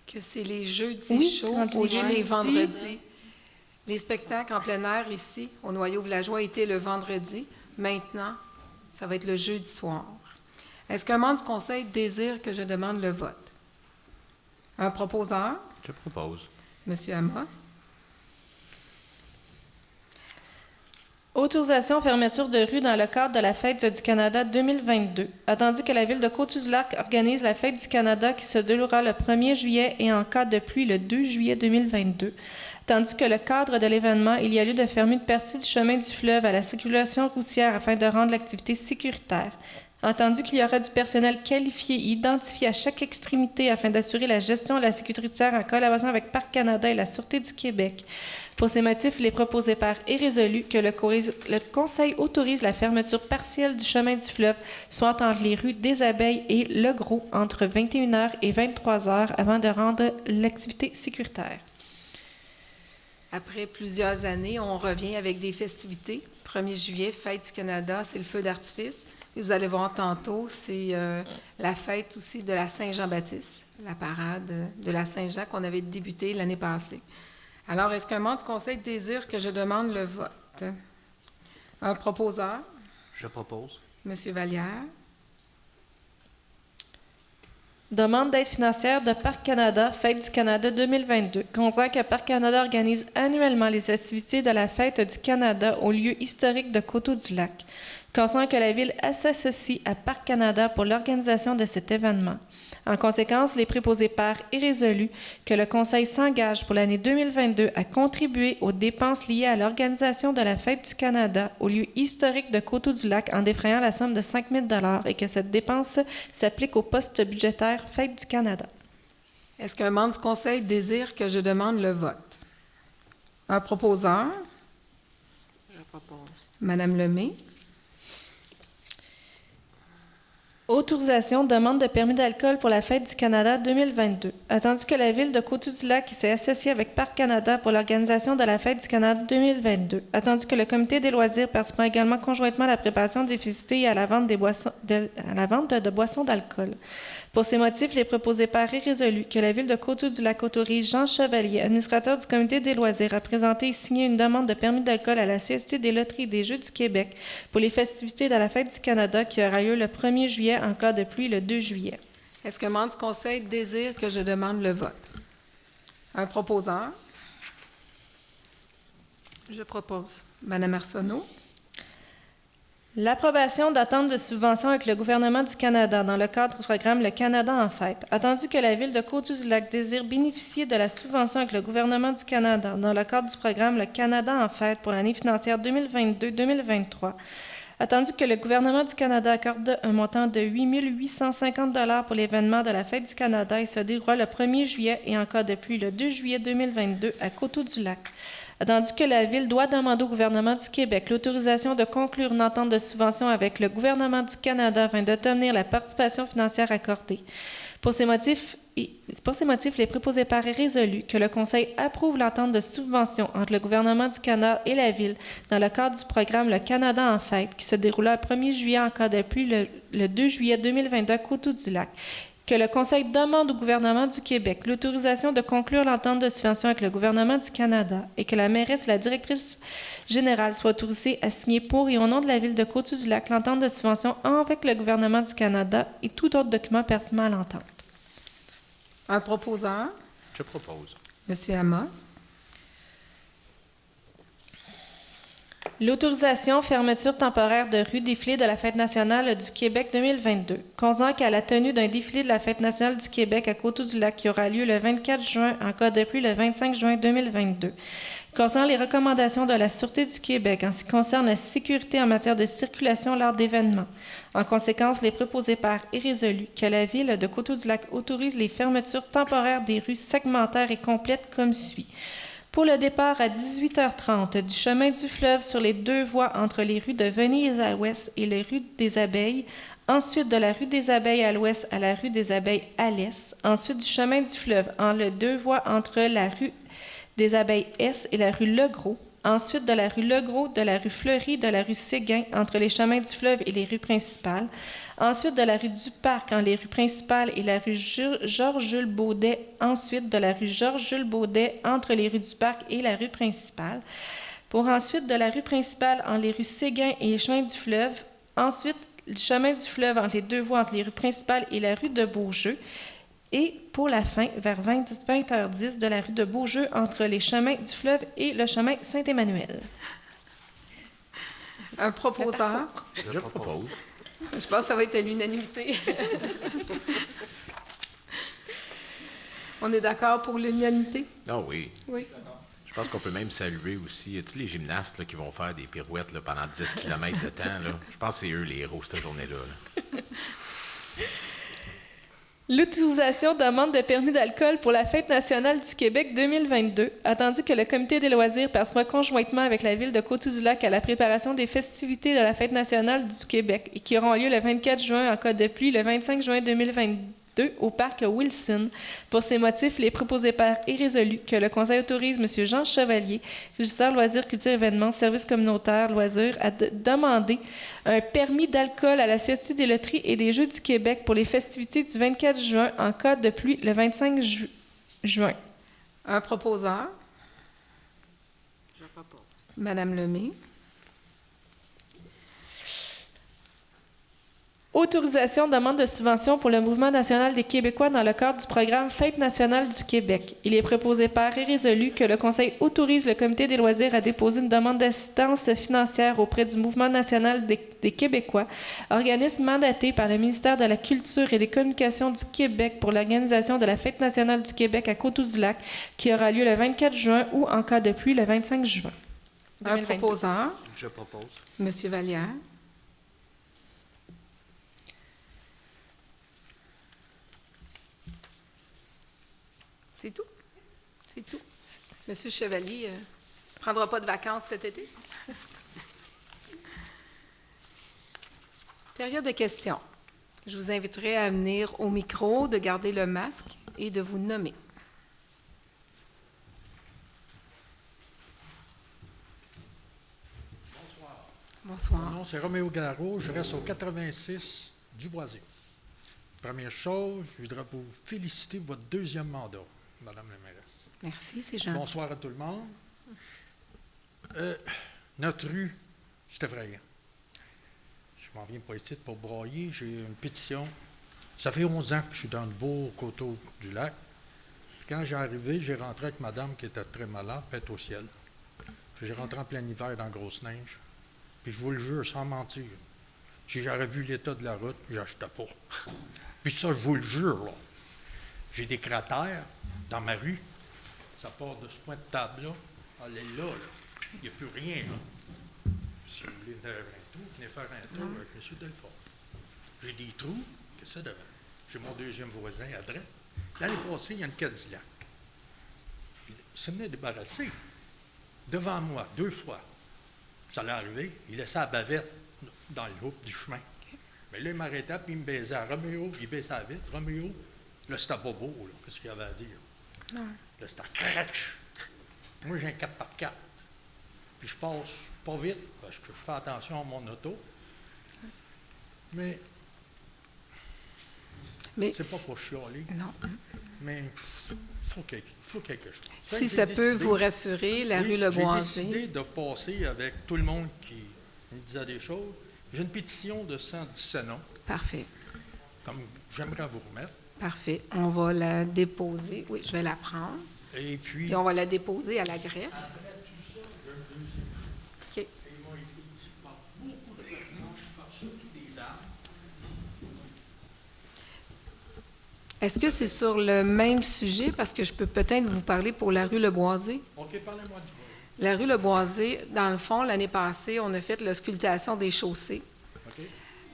que c'est les jeudis Oui, chauds c'est rendu au les lieu des jeudis. vendredis. Les spectacles en plein air ici, au Noyau Villageois, étaient le vendredi. Maintenant, ça va être le jeudi soir. Est-ce qu'un membre du Conseil désire que je demande le vote? Un proposeur? Je propose. Monsieur Amos. Autorisation fermeture de rue dans le cadre de la Fête du Canada 2022. Attendu que la Ville de Coteau-du-Lac organise la Fête du Canada qui se déroulera le 1er juillet et en cas de pluie le 2 juillet 2022. Tandis que le cadre de l'événement, il y a lieu de fermer une partie du chemin du fleuve à la circulation routière afin de rendre l'activité sécuritaire. Entendu qu'il y aura du personnel qualifié et identifié à chaque extrémité afin d'assurer la gestion de la sécurité routière en collaboration avec Parc Canada et la Sûreté du Québec. Pour ces motifs, il est proposé par est résolu que le Conseil autorise la fermeture partielle du chemin du fleuve, soit entre les rues des Abeilles et Le Gros, entre 21h et 23h, avant de rendre l'activité sécuritaire. Après plusieurs années, on revient avec des festivités. 1er juillet, Fête du Canada, c'est le feu d'artifice. Et vous allez voir tantôt, c'est la fête aussi de la Saint-Jean-Baptiste, la parade de la Saint-Jean qu'on avait débutée l'année passée. Alors, est-ce qu'un membre du Conseil désire que je demande le vote? Un proposeur? Je propose. Monsieur Vallière. Demande d'aide financière de Parc Canada, Fête du Canada 2022. Considérant que Parc Canada organise annuellement les festivités de la Fête du Canada au lieu historique de Coteau-du-Lac. Considérant que la Ville s'associe à Parc Canada pour l'organisation de cet événement. En conséquence, il est préposé par est résolu que le Conseil s'engage pour l'année 2022 à contribuer aux dépenses liées à l'organisation de la Fête du Canada au lieu historique de Coteau-du-Lac en défrayant la somme de 5 000 $ et que cette dépense s'applique au poste budgétaire Fête du Canada. Est-ce qu'un membre du Conseil désire que je demande le vote? Un proposeur? Je propose. Madame Lemay. Autorisation, demande de permis d'alcool pour la Fête du Canada 2022. Attendu que la Ville de Coteau-du-Lac s'est associée avec Parc Canada pour l'organisation de la Fête du Canada 2022. Attendu que le Comité des loisirs participera également conjointement à la préparation des festivités et à la vente de boissons d'alcool. Pour ces motifs, il est proposé par est résolu que la Ville de Coteau-du-Lac autorise Jean Chevalier, administrateur du Comité des loisirs, à présenter et signer une demande de permis d'alcool à la Société des loteries des Jeux du Québec pour les festivités de la Fête du Canada qui aura lieu le 1er juillet en cas de pluie le 2 juillet. Est-ce qu'un membre du Conseil désire que je demande le vote? Un proposeur? Je propose. Madame Arsenault. L'approbation d'attentes de subventions avec le gouvernement du Canada dans le cadre du programme Le Canada en fête. Attendu que la Ville de Côte-du-Lac désire bénéficier de la subvention avec le gouvernement du Canada dans le cadre du programme Le Canada en fête pour l'année financière 2022-2023, attendu que le gouvernement du Canada accorde un montant de 8 850 $ pour l'événement de la Fête du Canada et se déroulera le 1er juillet et en cas de pluie le 2 juillet 2022 à Coteau-du-Lac. Attendu que la Ville doit demander au gouvernement du Québec l'autorisation de conclure une entente de subvention avec le gouvernement du Canada afin d'obtenir la participation financière accordée. Pour ces motifs, les préposés par est résolu que le Conseil approuve l'entente de subvention entre le gouvernement du Canada et la Ville dans le cadre du programme Le Canada en fête qui se déroulera le 1er juillet en cas de pluie le 2 juillet 2022 à Coteau-du-Lac. Que le Conseil demande au gouvernement du Québec l'autorisation de conclure l'entente de subvention avec le gouvernement du Canada et que la mairesse et la directrice générale soient autorisées à signer pour et au nom de la Ville de Coteau-du-Lac l'entente de subvention avec le gouvernement du Canada et tout autre document pertinent à l'entente. Un proposeur. Je propose. Monsieur Amos. L'autorisation fermeture temporaire de rue défilé de la Fête nationale du Québec 2022. Concernant qu'à la tenue d'un défilé de la Fête nationale du Québec à Coteau-du-Lac qui aura lieu le 24 juin en cas de pluie le 25 juin 2022. Concernant les recommandations de la Sûreté du Québec en ce qui concerne la sécurité en matière de circulation lors d'événements. En conséquence, les préposés par est résolu que la Ville de Coteau-du-Lac autorise les fermetures temporaires des rues segmentaires et complètes comme suit. Pour le départ à 18h30 du chemin du fleuve sur les deux voies entre les rues de Venise à l'ouest et les rues des Abeilles, ensuite de la rue des Abeilles à l'ouest à la rue des Abeilles à l'est, ensuite du chemin du fleuve en les deux voies entre la rue des Abeilles est et la rue Legros, ensuite de la rue Legros, de la rue Fleury, de la rue Séguin entre les chemins du fleuve et les rues principales, ensuite de la rue du Parc entre les rues principales et la rue Georges-Jules-Baudet, ensuite de la rue Georges-Jules-Baudet entre les rues du Parc et la rue principale, pour ensuite de la rue principale entre les rues Séguin et les chemins du fleuve, ensuite du chemin du fleuve entre les deux voies entre les rues principales et la rue de Beaujeu, et pour la fin, vers 20h10, de la rue de Beaujeu entre les chemins du fleuve et le chemin Saint-Emmanuel. Un proposeur. Je propose. Je pense que ça va être à l'unanimité. On est d'accord pour l'unanimité? Ah oui. Oui. Je pense qu'on peut même saluer aussi tous les gymnastes là, qui vont faire des pirouettes là, pendant 10 km de temps. Là. Je pense que c'est eux les héros cette journée-là. Là. L'utilisation d'amende de permis d'alcool pour la Fête nationale du Québec 2022, attendu que le Comité des loisirs participe conjointement avec la Ville de Coteau-du-Lac à la préparation des festivités de la Fête nationale du Québec et qui auront lieu le 24 juin en cas de pluie, le 25 juin 2022 au parc Wilson. Pour ces motifs, les proposés par est résolu que le Conseil autorise M. Jean Chevalier, régisseur loisirs, culture, événements, services communautaires, loisirs, à demander un permis d'alcool à la Société des loteries et des Jeux du Québec pour les festivités du 24 juin en cas de pluie le 25 juin. Un proposeur. Je propose. Madame Lemay. Autorisation demande de subvention pour le Mouvement national des Québécois dans le cadre du programme Fête nationale du Québec. Il est proposé par et résolu que le Conseil autorise le Comité des loisirs à déposer une demande d'assistance financière auprès du Mouvement national des Québécois, organisme mandaté par le ministère de la Culture et des Communications du Québec pour l'organisation de la Fête nationale du Québec à Coteau-du-Lac, qui aura lieu le 24 juin ou, en cas de pluie, le 25 juin. Un 2022. proposeur. Je propose. Monsieur Vallière. C'est tout? C'est tout. Monsieur Chevalier ne prendra pas de vacances cet été? Période de questions. Je vous inviterai à venir au micro, de garder le masque et de vous nommer. Bonsoir. Mon nom, c'est Roméo Garot. Je reste au 86 du Boisier. Première chose, je voudrais vous féliciter pour votre deuxième mandat, Madame la mairesse. Merci, c'est gentil. Bonsoir à tout le monde. Notre rue, c'est effrayant. Je m'en viens pas ici pour broyer. J'ai une pétition. Ça fait 11 ans que je suis dans le beau coteau du lac. Quand j'ai arrivé, j'ai rentré avec madame qui était très malade, pète au ciel. J'ai rentré en plein hiver dans la grosse neige. Puis je vous le jure, sans mentir, si j'aurais vu l'état de la route, j'achetais pas. Puis ça, je vous le jure, là. J'ai des cratères dans ma rue. Ça part de ce point de table-là. Elle est là, là. Il n'y a plus rien, là. Si vous voulez faire un tour, venez faire un tour avec M. Delfort. J'ai des trous, qu'est-ce que ça devant? J'ai mon deuxième voisin à droite. L'année passée, il y a une Cadillac. Puis, ça venait débarrasser. Devant moi, 2 fois. Ça l'est arrivé, il laissait la bavette dans le groupe du chemin. Mais là, il m'arrêtait, puis il me baisait. Roméo, il baissait la vitre. Roméo, là, c'était pas beau, là. Qu'est-ce qu'il y avait à dire? Non. Là, c'était crash. Moi, j'ai un 4x4. Puis je passe pas vite, parce que je fais attention à mon auto. Mais c'est pas pour chialer. Non. Mais il faut quelque chose. Si ça peut vous rassurer, la rue Leboisé. J'ai décidé de passer avec tout le monde qui me disait des choses. J'ai une pétition de 117 noms. Parfait. Comme j'aimerais vous remettre. Parfait. On va la déposer. Oui, je vais la prendre. Et puis. Et on va la déposer à la greffe. Après tout ça, j'ai un deuxième. OK. Et ils m'ont écrit par beaucoup de personnes, surtout des dames. Est-ce que c'est sur le même sujet? Parce que je peux peut-être vous parler pour la rue Leboisé. OK, parlez-moi du bois. La rue Leboisé, dans le fond, l'année passée, on a fait l'auscultation des chaussées OK?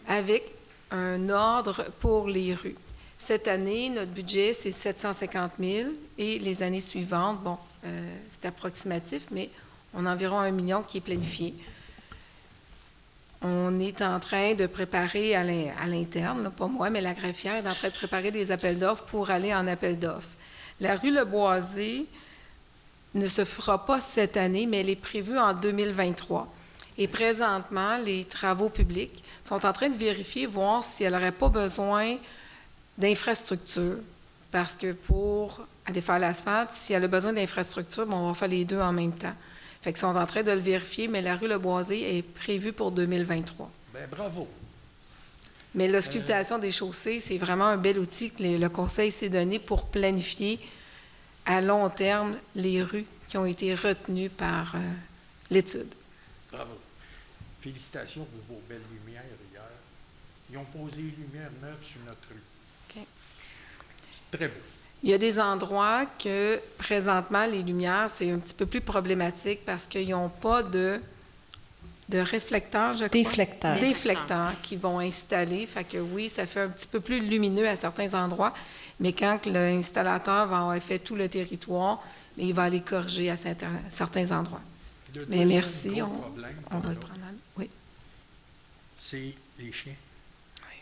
avec un ordre pour les rues. Cette année, notre budget, c'est 750 000 et les années suivantes, bon, c'est approximatif, mais on a environ 1 million qui est planifié. On est en train de préparer à l'interne, là, pas moi, mais la greffière est en train de préparer des appels d'offres pour aller en appel d'offres. La rue Leboisé ne se fera pas cette année, mais elle est prévue en 2023. Et présentement, les travaux publics sont en train de vérifier, voir si elle n'aurait pas besoin d'infrastructures. Parce que pour aller faire l'asphalte, si elle a besoin d'infrastructures, on va faire les deux en même temps. Fait qu'ils sont en train de le vérifier, mais la rue Leboisé est prévue pour 2023. Bien, bravo. Mais l'auscultation des chaussées, c'est vraiment un bel outil que le Conseil s'est donné pour planifier à long terme les rues qui ont été retenues par l'étude. Bravo. Félicitations pour vos belles lumières hier. Ils ont posé les lumières neuves sur notre rue. OK. Très beau. Il y a des endroits que, présentement, les lumières, c'est un petit peu plus problématique parce qu'ils n'ont pas de réflecteurs, je crois. Déflecteurs qui vont installer. Fait que oui, ça fait un petit peu plus lumineux à certains endroits, mais quand l'installateur va avoir fait tout le territoire, il va aller corriger à certains endroits. Mais merci, on va le prendre. Oui. C'est les chiens. Oui.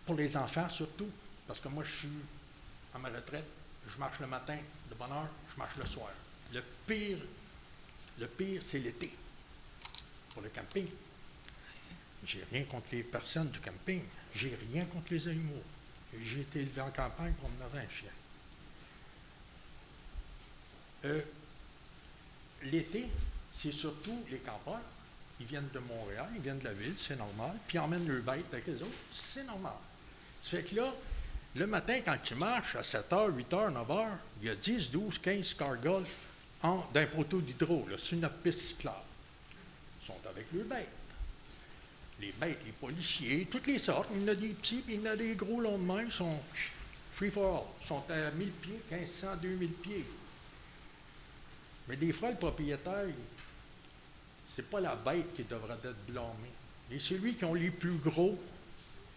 Pour les enfants surtout, parce que moi je suis à ma retraite, je marche le matin de bonne heure, je marche le soir. Le pire, c'est l'été, pour le camping. J'ai rien contre les personnes du camping, j'ai rien contre les animaux. J'ai été élevé en campagne pour me donner un chien. L'été, c'est surtout les campeurs. Ils viennent de Montréal, ils viennent de la ville, c'est normal. Puis ils emmènent leurs bêtes avec les autres, c'est normal. Ça fait que là, le matin, quand tu marches, à 7h, 8h, 9h, il y a 10, 12, 15 cars golf d'un poteau d'hydro, là, sur notre piste cyclable. Ils sont avec leurs bêtes. Les bêtes, les policiers, toutes les sortes. Il y en a des petits, puis il y en a des gros longs de main, ils sont free for all. Ils sont à 1000 pieds, 1500, 2000 pieds. Mais des fois, le propriétaire, c'est pas la bête qui devrait être blâmée. Et celui qui ont les plus gros,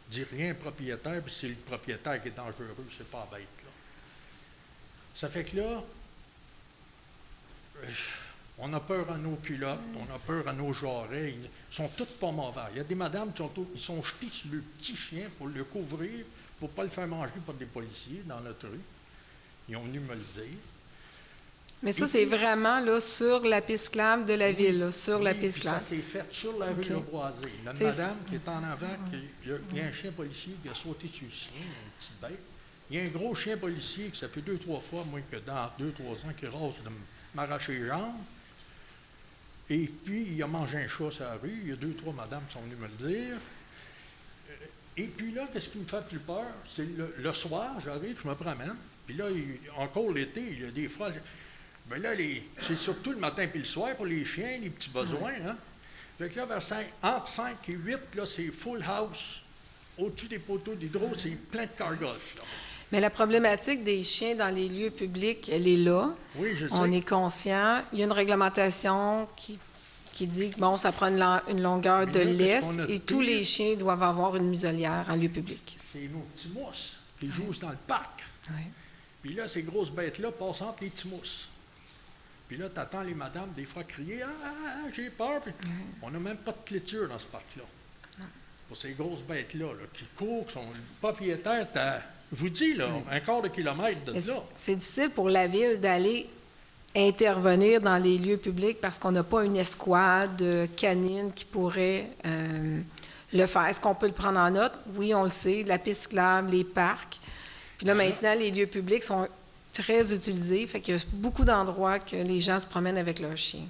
dit rien au propriétaire, puis c'est le propriétaire qui est dangereux, c'est pas la bête, là. Ça fait que là, on a peur à nos culottes, on a peur à nos jarrets, ils sont tous pas mauvais. Il y a des madames qui sont jetées sur le petit chien pour le couvrir, pour ne pas le faire manger par des policiers dans notre rue. Ils ont venu me le dire. Mais ça, c'est vraiment là, sur la piste cyclable de la ville, là, sur la piste cyclable. Ça s'est fait sur la rue Leboisé. Il y a une madame qui est en avant, il y a un chien policier qui a sauté sur le chien, une petite bête. Il y a un gros chien policier qui ça fait 2-3 fois, moi, que dans 2-3 ans, qui rase de m'arracher les jambes. Et puis, il a mangé un chat sur la rue. Il y a 2-3 madames qui sont venues me le dire. Et puis là, qu'est-ce qui me fait plus peur? C'est le soir, j'arrive, je me promène. Puis là, encore l'été, il y a des fois, Ben là, c'est surtout le matin et le soir pour les chiens, les petits besoins. Hein? Fait que là, entre 5 et 8, là, c'est full house. Au-dessus des poteaux d'hydro, c'est plein de car golf. Là. Mais la problématique des chiens dans les lieux publics, elle est là. Oui, je sais. On est conscient. Il y a une réglementation qui dit que bon, ça prend une longueur de là, qu'est-ce laisse qu'on a de et tous pire? les chiens doivent avoir une muselière en lieu public. C'est nos petits mousses qui jouent dans le parc. Oui. Puis là, ces grosses bêtes-là passent entre les petits mousses. Puis là, tu attends les madames des fois crier « Ah, j'ai peur! » Puis on n'a même pas de clôture dans ce parc-là. Pour ces grosses bêtes-là, là, qui courent, qui sont propriétaires, je vous dis, là, un quart de kilomètre de Mais là. c'est difficile pour la ville d'aller intervenir dans les lieux publics parce qu'on n'a pas une escouade canine qui pourrait le faire. Est-ce qu'on peut le prendre en note? Oui, on le sait, la piste cyclable, les parcs. Puis là, maintenant, les lieux publics sont très utilisés, fait qu'il y a beaucoup d'endroits que les gens se promènent avec leurs chiens.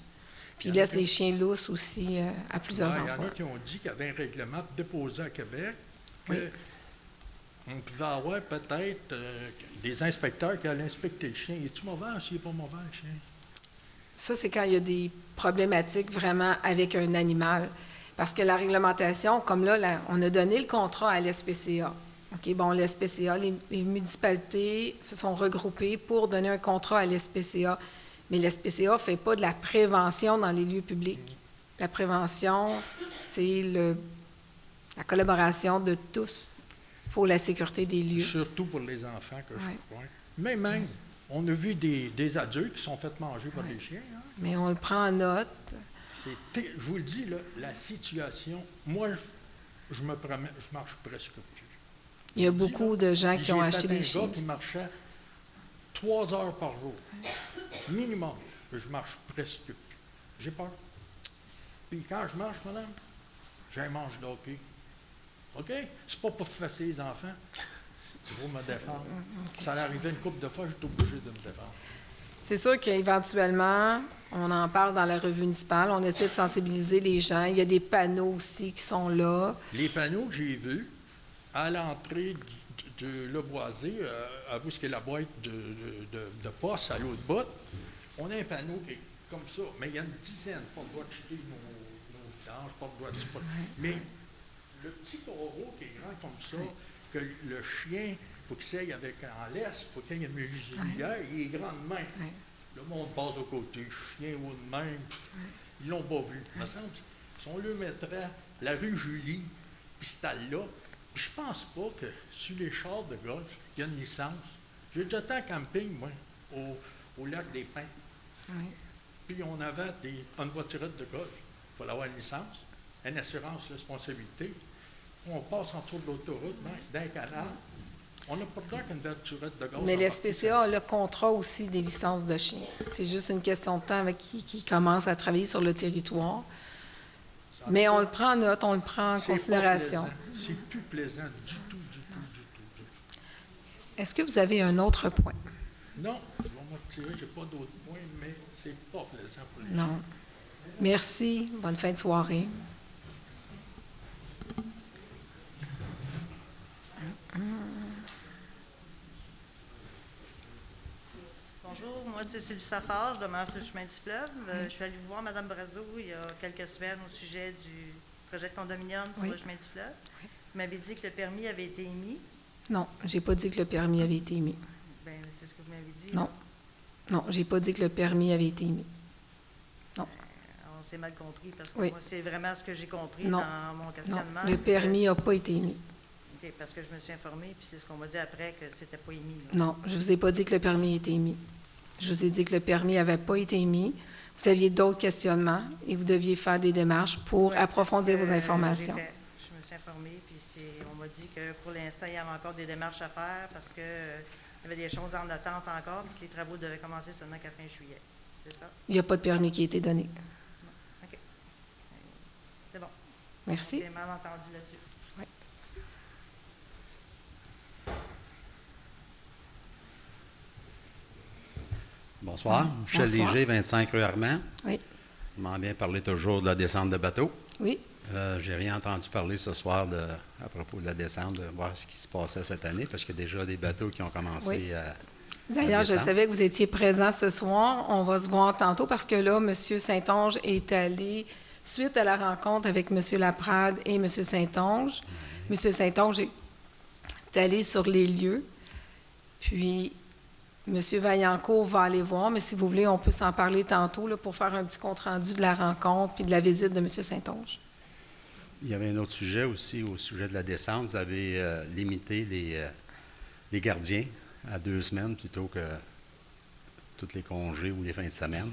Puis ils laissent les chiens lousses aussi à plusieurs Il y en endroits. a qui ont dit qu'il y avait un règlement déposé à Québec que on pouvait avoir peut-être des inspecteurs qui allaient inspecter le chien. Es-tu mauvais ou s'il n'est pas mauvais, le chien? Ça, c'est quand il y a des problématiques vraiment avec un animal. Parce que la réglementation, comme là, on a donné le contrat à l'SPCA. OK, bon, l'SPCA, les municipalités se sont regroupées pour donner un contrat à l'SPCA. Mais l'SPCA ne fait pas de la prévention dans les lieux publics. La prévention, c'est la collaboration de tous pour la sécurité des lieux. Surtout pour les enfants que je crois. Mais même, on a vu des adultes qui sont fait manger par des chiens. Hein? Mais on le prend en note. Je vous le dis, là, la situation, moi, je me promets, je marche presque plus. Il y a beaucoup de gens qui ont acheté des chiens. J'ai un gars qui marchait 3 heures par jour, minimum. Je marche presque plus. J'ai peur. Puis quand je marche, madame, j'ai un manche de hockey. OK? C'est pas pour fesser les enfants. C'est pour me défendre. Ça allait arriver une couple de fois, j'étais obligé de me défendre. C'est sûr qu'éventuellement, on en parle dans la revue municipale, on essaie de sensibiliser les gens. Il y a des panneaux aussi qui sont là. Les panneaux que j'ai vus, à l'entrée de Le Boisé, à vous, ce qui est la boîte de poste à l'autre bout, on a un panneau qui est comme ça, mais il y a une dizaine, pas le droit de jeter nos vidanges, pas le droit de... Mais le petit taureau qui est grand comme ça, que le chien, il faut qu'il s'aille avec en laisse, il faut qu'il y ait une muselière, il est grand de même. Le monde passe au côté, chien ou de même. Ils l'ont pas vu. Il me semble, si on le mettrait la rue Julie, puis c'est là, puis je pense pas que sur les chars de golf, il y a une licence. J'ai déjà été en camping, moi, au lac des Pins. Puis on avait une voiturette de golf. Il fallait avoir une licence, une assurance responsabilité. On passe en dessous de l'autoroute, d'un canal. On n'a pas le droit qu'une voiturette de golf. Mais l'SPCA a le contrat aussi des licences de chiens. C'est juste une question de temps avec qui commence à travailler sur le territoire. Mais on le prend en note, on le prend en considération. C'est plus plaisant du tout. Est-ce que vous avez un autre point? Non, je vais me retirer, je n'ai pas d'autres points, mais c'est pas plaisant pour les Non. Merci. Bonne fin de soirée. Bonjour, moi c'est Sylvie Safar, je demeure sur le chemin du fleuve. Je suis allée voir Mme Brazeau il y a quelques semaines au sujet du projet de condominium sur le chemin du fleuve. Vous m'avez dit que le permis avait été émis. Non, j'ai pas dit que le permis avait été émis. Bien, c'est ce que vous m'avez dit. Non. Non, j'ai pas dit que le permis avait été émis. Non. On s'est mal compris parce que Oui. moi, c'est vraiment ce que j'ai compris Non. dans mon questionnement. Non, le permis n'a pas été émis. OK, parce que je me suis informée, puis c'est ce qu'on m'a dit après, que c'était pas émis. Là. Non, je vous ai pas dit que le permis a été émis. Je vous ai dit que le permis n'avait pas été émis. Vous aviez d'autres questionnements et vous deviez faire des démarches pour Ouais, approfondir c'est ce vos que informations. j'ai fait. Je me suis informée, puis on m'a dit que pour l'instant, il y avait encore des démarches à faire parce que il y avait des choses en attente encore, puis que les travaux devaient commencer seulement qu'à fin juillet. C'est ça? Il n'y a pas de permis qui a été donné. OK. C'est bon. Merci. J'ai mal entendu là-dessus. Oui. Bonsoir. Michel Bonsoir. Léger, 25 rue Armand. Oui. On m'en bien parler toujours de la descente de bateau. Oui. J'ai rien entendu parler ce soir à propos de la descente, de voir ce qui se passait cette année, parce qu'il y a déjà des bateaux qui ont commencé Oui. D'ailleurs, je savais que vous étiez présent ce soir. On va se voir tantôt parce que là, M. Saint-Onge est allé, suite à la rencontre avec M. Laprade et M. Saint-Onge, M. Saint-Onge est allé sur les lieux. Puis, M. Vaillancourt va aller voir, mais si vous voulez, on peut s'en parler tantôt là, pour faire un petit compte-rendu de la rencontre puis de la visite de M. Saint-Onge. Il y avait un autre sujet aussi, au sujet de la descente. Vous avez limité les gardiens à 2 semaines plutôt que tous les congés ou les fins de semaine.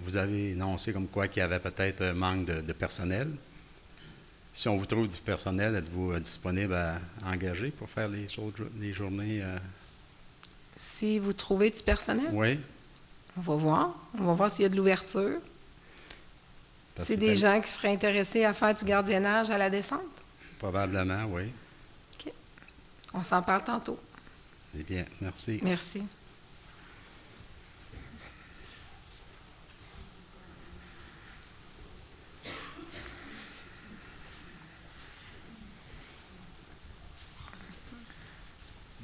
Vous avez énoncé comme quoi qu'il y avait peut-être un manque de personnel. Si on vous trouve du personnel, êtes-vous disponible à engager pour faire les journées? Si vous trouvez du personnel? Oui. On va voir. On va voir s'il y a de l'ouverture. C'est des gens qui seraient intéressés à faire du gardiennage à la descente? Probablement, oui. OK. On s'en parle tantôt. C'est bien, merci. Merci.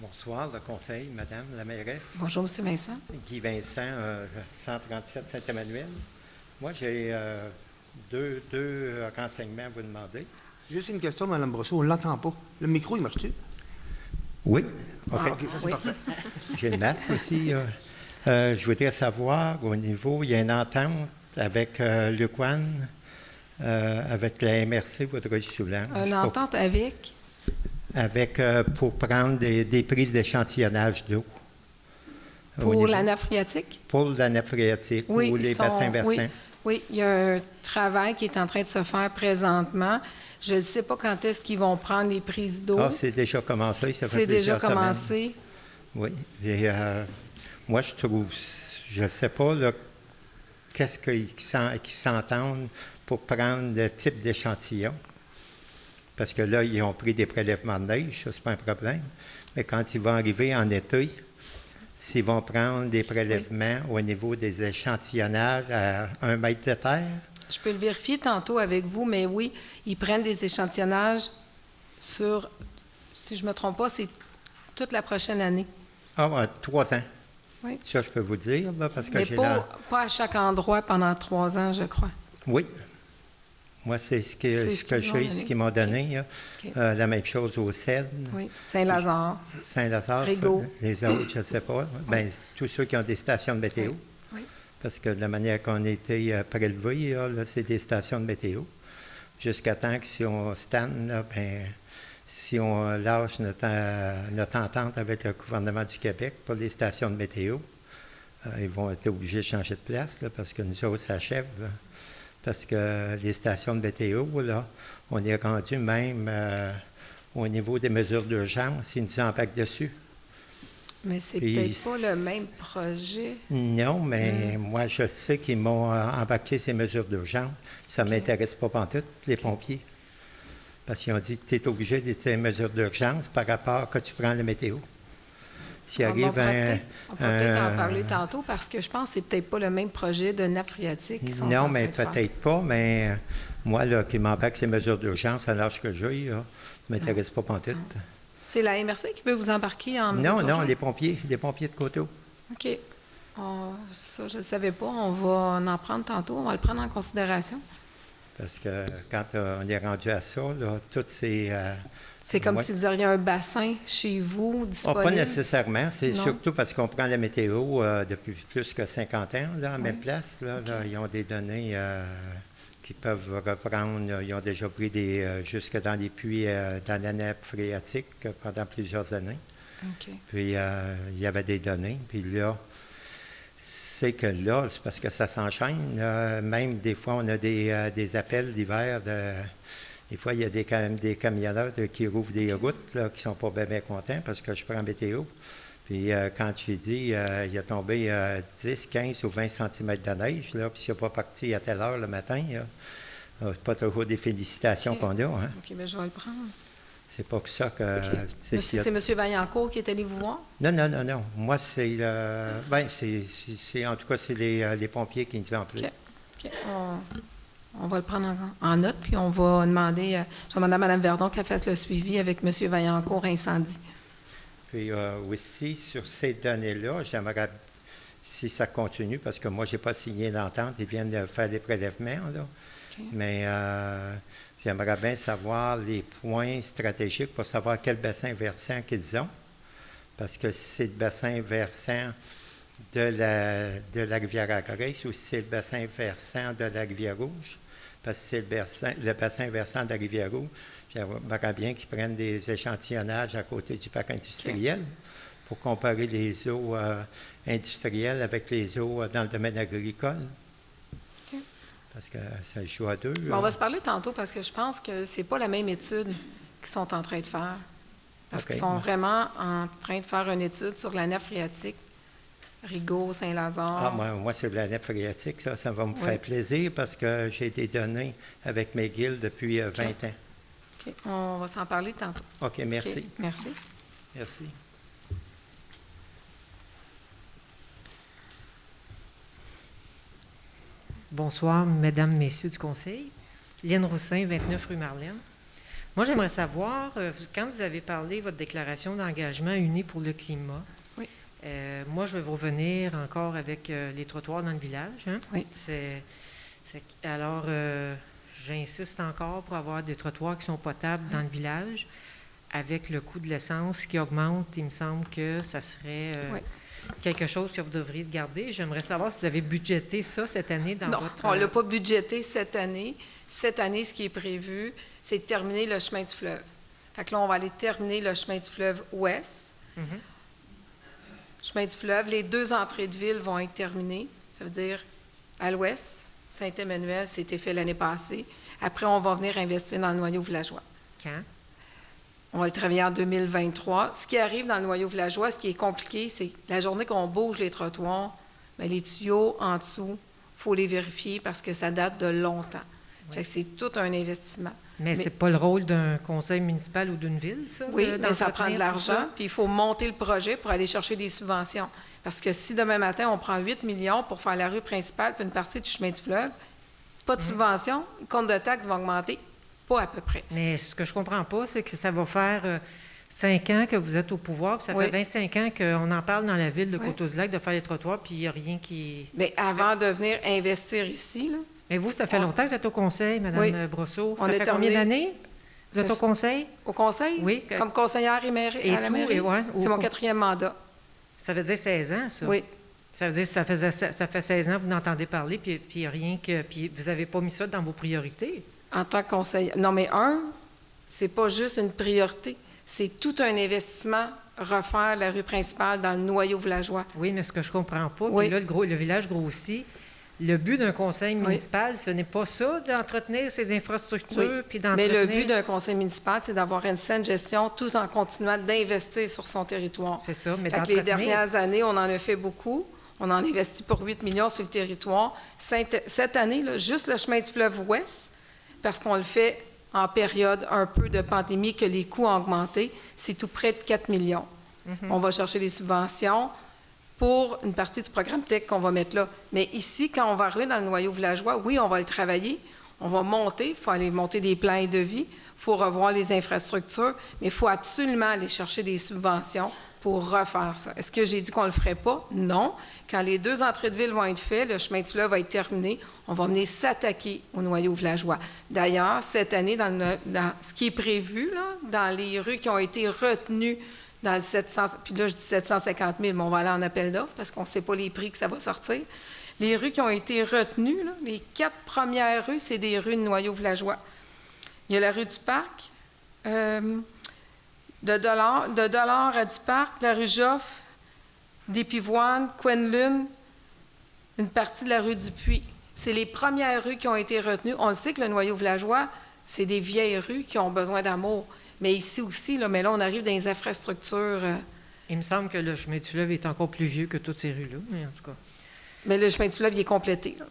Bonsoir, le conseil, Madame la mairesse. Bonjour, M. Vincent. Guy Vincent, 137 Saint-Emmanuel. Moi, j'ai deux renseignements à vous demander. Juste une question, Mme Brosseau, on ne l'entend pas. Le micro, il marche-tu? Oui. OK, ça c'est parfait. J'ai le masque aussi. Je voudrais savoir, au niveau, il y a une entente avec Luc One, avec la MRC Vaudreuil-Soulanges. Une entente avec? Pour prendre des prises d'échantillonnage d'eau. Pour la nappe phréatique? Pour la nappe phréatique oui, ou les bassins versants. Oui, il y a un travail qui est en train de se faire présentement. Je ne sais pas quand est-ce qu'ils vont prendre les prises d'eau. Ah, c'est déjà commencé, ça fait C'est déjà plusieurs commencé. Semaines. Oui. Et moi, je trouve, je ne sais pas, là, qu'est-ce qu'ils s'entendent pour prendre le type d'échantillon. Parce que là, ils ont pris des prélèvements de neige, ça, c'est pas un problème. Mais quand ils vont arriver en été, s'ils vont prendre des prélèvements au niveau des échantillonnages à 1 mètre de terre. Je peux le vérifier tantôt avec vous, mais oui, ils prennent des échantillonnages sur, si je ne me trompe pas, c'est toute la prochaine année. Ah, ouais, 3 ans. Oui. Ça, je peux vous dire, là, parce que mais j'ai pas à chaque endroit pendant 3 ans, je crois. Oui. Moi, c'est ce qu'ils m'ont donné. Okay. La même chose au CED. Oui, Saint-Lazare. Saint-Lazare, Rigaud. Les autres, je ne sais pas. Oui. Bien, tous ceux qui ont des stations de météo. Oui. Oui. Parce que de la manière qu'on a été prélevés, là, c'est des stations de météo. Jusqu'à temps que si on stanne, là, ben, si on lâche notre entente avec le gouvernement du Québec pour les stations de météo, ils vont être obligés de changer de place là, parce que nous autres, ça achève. Là. Parce que les stations de météo, là, on est rendu même au niveau des mesures d'urgence, ils nous embarquent dessus. Mais c'est peut-être pas le même projet. Non, mais moi, je sais qu'ils m'ont embarqué ces mesures d'urgence. Ça ne m'intéresse pas pantoute, les pompiers. Parce qu'ils ont dit que tu es obligé de ces mesures d'urgence par rapport à que tu prends la météo. On va peut-être en parler tantôt parce que je pense que c'est peut-être pas le même projet de nappe phréatique qui sont non, en train mais de faire. peut-être pas, mais moi, là, qui m'embarque ces mesures d'urgence à l'âge que j'ai, ça ne m'intéresse pas pantoute. C'est la MRC qui peut vous embarquer en mesure d'urgence? Non, les pompiers de Coteau. OK. Ça, je ne savais pas. On va en prendre tantôt. On va le prendre en considération. Parce que quand on est rendu à ça, là, toutes ces... c'est comme si vous auriez un bassin chez vous disponible? Pas nécessairement. C'est surtout parce qu'on prend la météo depuis plus que 50 ans, là, à même place. Là, okay. Là, ils ont des données qui peuvent reprendre. Ils ont déjà pris jusque dans les puits dans la nappe phréatique pendant plusieurs années. Okay. Puis, il y avait des données. Puis là, c'est que là, c'est parce que ça s'enchaîne. Même des fois, on a des appels d'hiver. Des fois, il y a des camionneurs qui rouvrent des routes là, qui ne sont pas bien contents parce que je prends météo. Puis quand j'ai dit, il a tombé 10, 15 ou 20 cm de neige, là, puis s'il n'est pas parti à telle heure le matin, c'est pas toujours des félicitations qu'on a. Hein. OK, bien, je vais le prendre. C'est pas que ça que... Okay. C'est M. Vaillancourt qui est allé vous voir? Non. Moi, c'est... c'est en tout cas, c'est les pompiers qui nous ont appelés. OK. On va le prendre en note, puis on va demander... je vais demander à Mme Verdon qu'elle fasse le suivi avec M. Vaillancourt incendie. Puis aussi, sur ces données-là, j'aimerais, si ça continue, parce que moi, je n'ai pas signé l'entente, ils viennent de faire des prélèvements, là. OK. Mais j'aimerais bien savoir les points stratégiques pour savoir quel bassin versant qu'ils ont. Parce que si c'est le bassin versant de la rivière à Grace ou si c'est le bassin versant de la rivière Rouge, parce que c'est le bassin versant de la rivière Rouge, j'aimerais bien qu'ils prennent des échantillonnages à côté du parc industriel pour comparer les eaux industrielles avec les eaux dans le domaine agricole. OK. Parce que ça joue à deux. On va se parler tantôt parce que je pense que c'est pas la même étude qu'ils sont en train de faire. Parce qu'ils sont vraiment en train de faire une étude sur la nappe phréatique, Rigaud, Saint-Lazare. Moi, c'est de la nappe phréatique, ça va me faire plaisir parce que j'ai des données avec McGill depuis 20 ans. OK. On va s'en parler tantôt. OK, merci. OK. Merci. Merci. Bonsoir, mesdames, messieurs du conseil. Liane Roussin, 29 rue Marlène. Moi, j'aimerais savoir, quand vous avez parlé de votre déclaration d'engagement unie pour le climat, oui. Moi, je vais vous revenir encore avec les trottoirs dans le village. Hein? Oui. Alors, j'insiste encore pour avoir des trottoirs qui sont potables dans le village. Avec le coût de l'essence qui augmente, il me semble que ça serait quelque chose que vous devriez garder. J'aimerais savoir si vous avez budgété ça cette année dans votre... Non, on ne l'a pas budgété cette année. Cette année, ce qui est prévu, c'est de terminer le chemin du fleuve. Fait que là, on va aller terminer le chemin du fleuve ouest. Chemin du fleuve, les 2 entrées de ville vont être terminées. Ça veut dire à l'ouest, Saint-Emmanuel, c'était fait l'année passée. Après, on va venir investir dans le noyau villageois. Quand? On va le travailler en 2023. Ce qui arrive dans le noyau villageois, ce qui est compliqué, c'est la journée qu'on bouge les trottoirs, bien, les tuyaux en dessous, il faut les vérifier parce que ça date de longtemps. Fait que c'est tout un investissement. Mais c'est pas le rôle d'un conseil municipal ou d'une ville, ça? Oui, mais ça prend de l'argent, puis il faut monter le projet pour aller chercher des subventions. Parce que si demain matin, on prend 8 millions pour faire la rue principale puis une partie du chemin du fleuve, pas de subvention, le compte de taxes va augmenter, pas à peu près. Mais ce que je comprends pas, c'est que ça va faire 5 ans que vous êtes au pouvoir, puis ça fait 25 ans qu'on en parle dans la ville de Coteaux-du-Lac de faire les trottoirs, puis il n'y a rien qui... Mais avant de venir investir ici, là... Mais vous, ça fait longtemps que vous êtes au conseil, Mme Brosseau. On ça fait combien d'années vous êtes au conseil? Au conseil? Oui. Comme conseillère à la mairie. C'est mon 4e mandat. Ça veut dire 16 ans, ça? Oui. Ça veut dire que ça fait 16 ans que vous n'entendez parler, puis rien que... Puis vous n'avez pas mis ça dans vos priorités. En tant que conseillère... Non, mais c'est pas juste une priorité. C'est tout un investissement, refaire la rue principale dans le noyau villageois. Oui, mais ce que je comprends pas, puis là, le village grossit. Le but d'un conseil municipal, ce n'est pas ça, d'entretenir ces infrastructures, puis d'entretenir... Mais le but d'un conseil municipal, c'est d'avoir une saine gestion tout en continuant d'investir sur son territoire. C'est ça, mais les dernières années, on en a fait beaucoup. On en investit pour 8 millions sur le territoire. Cette année, là, juste le chemin du fleuve ouest, parce qu'on le fait en période un peu de pandémie, que les coûts ont augmenté, c'est tout près de 4 millions. On va chercher des subventions pour une partie du programme TEC qu'on va mettre là. Mais ici, quand on va arriver dans le noyau villageois, oui, on va le travailler. On va monter, il faut aller monter des plans et devis, il faut revoir les infrastructures, mais il faut absolument aller chercher des subventions pour refaire ça. Est-ce que j'ai dit qu'on ne le ferait pas? Non. Quand les 2 entrées de ville vont être faites, le chemin du fleuve va être terminé, on va venir s'attaquer au noyau villageois. D'ailleurs, cette année, dans ce qui est prévu, là, dans les rues qui ont été retenues dans le 700, puis là, je dis 750 000, mais on va aller en appel d'offres parce qu'on ne sait pas les prix que ça va sortir. Les rues qui ont été retenues, là, les 4 premières rues, c'est des rues de noyau villageois. Il y a la rue du Parc, de Dollard à du Parc, la rue Joffre, des Pivoines, Quenlune, une partie de la rue du Puy. C'est les premières rues qui ont été retenues. On le sait que le noyau villageois, c'est des vieilles rues qui ont besoin d'amour. Mais ici aussi, là, on arrive dans les infrastructures. Il me semble que le chemin du fleuve est encore plus vieux que toutes ces rues-là, mais en tout cas. Mais le chemin du fleuve, il est complété, là.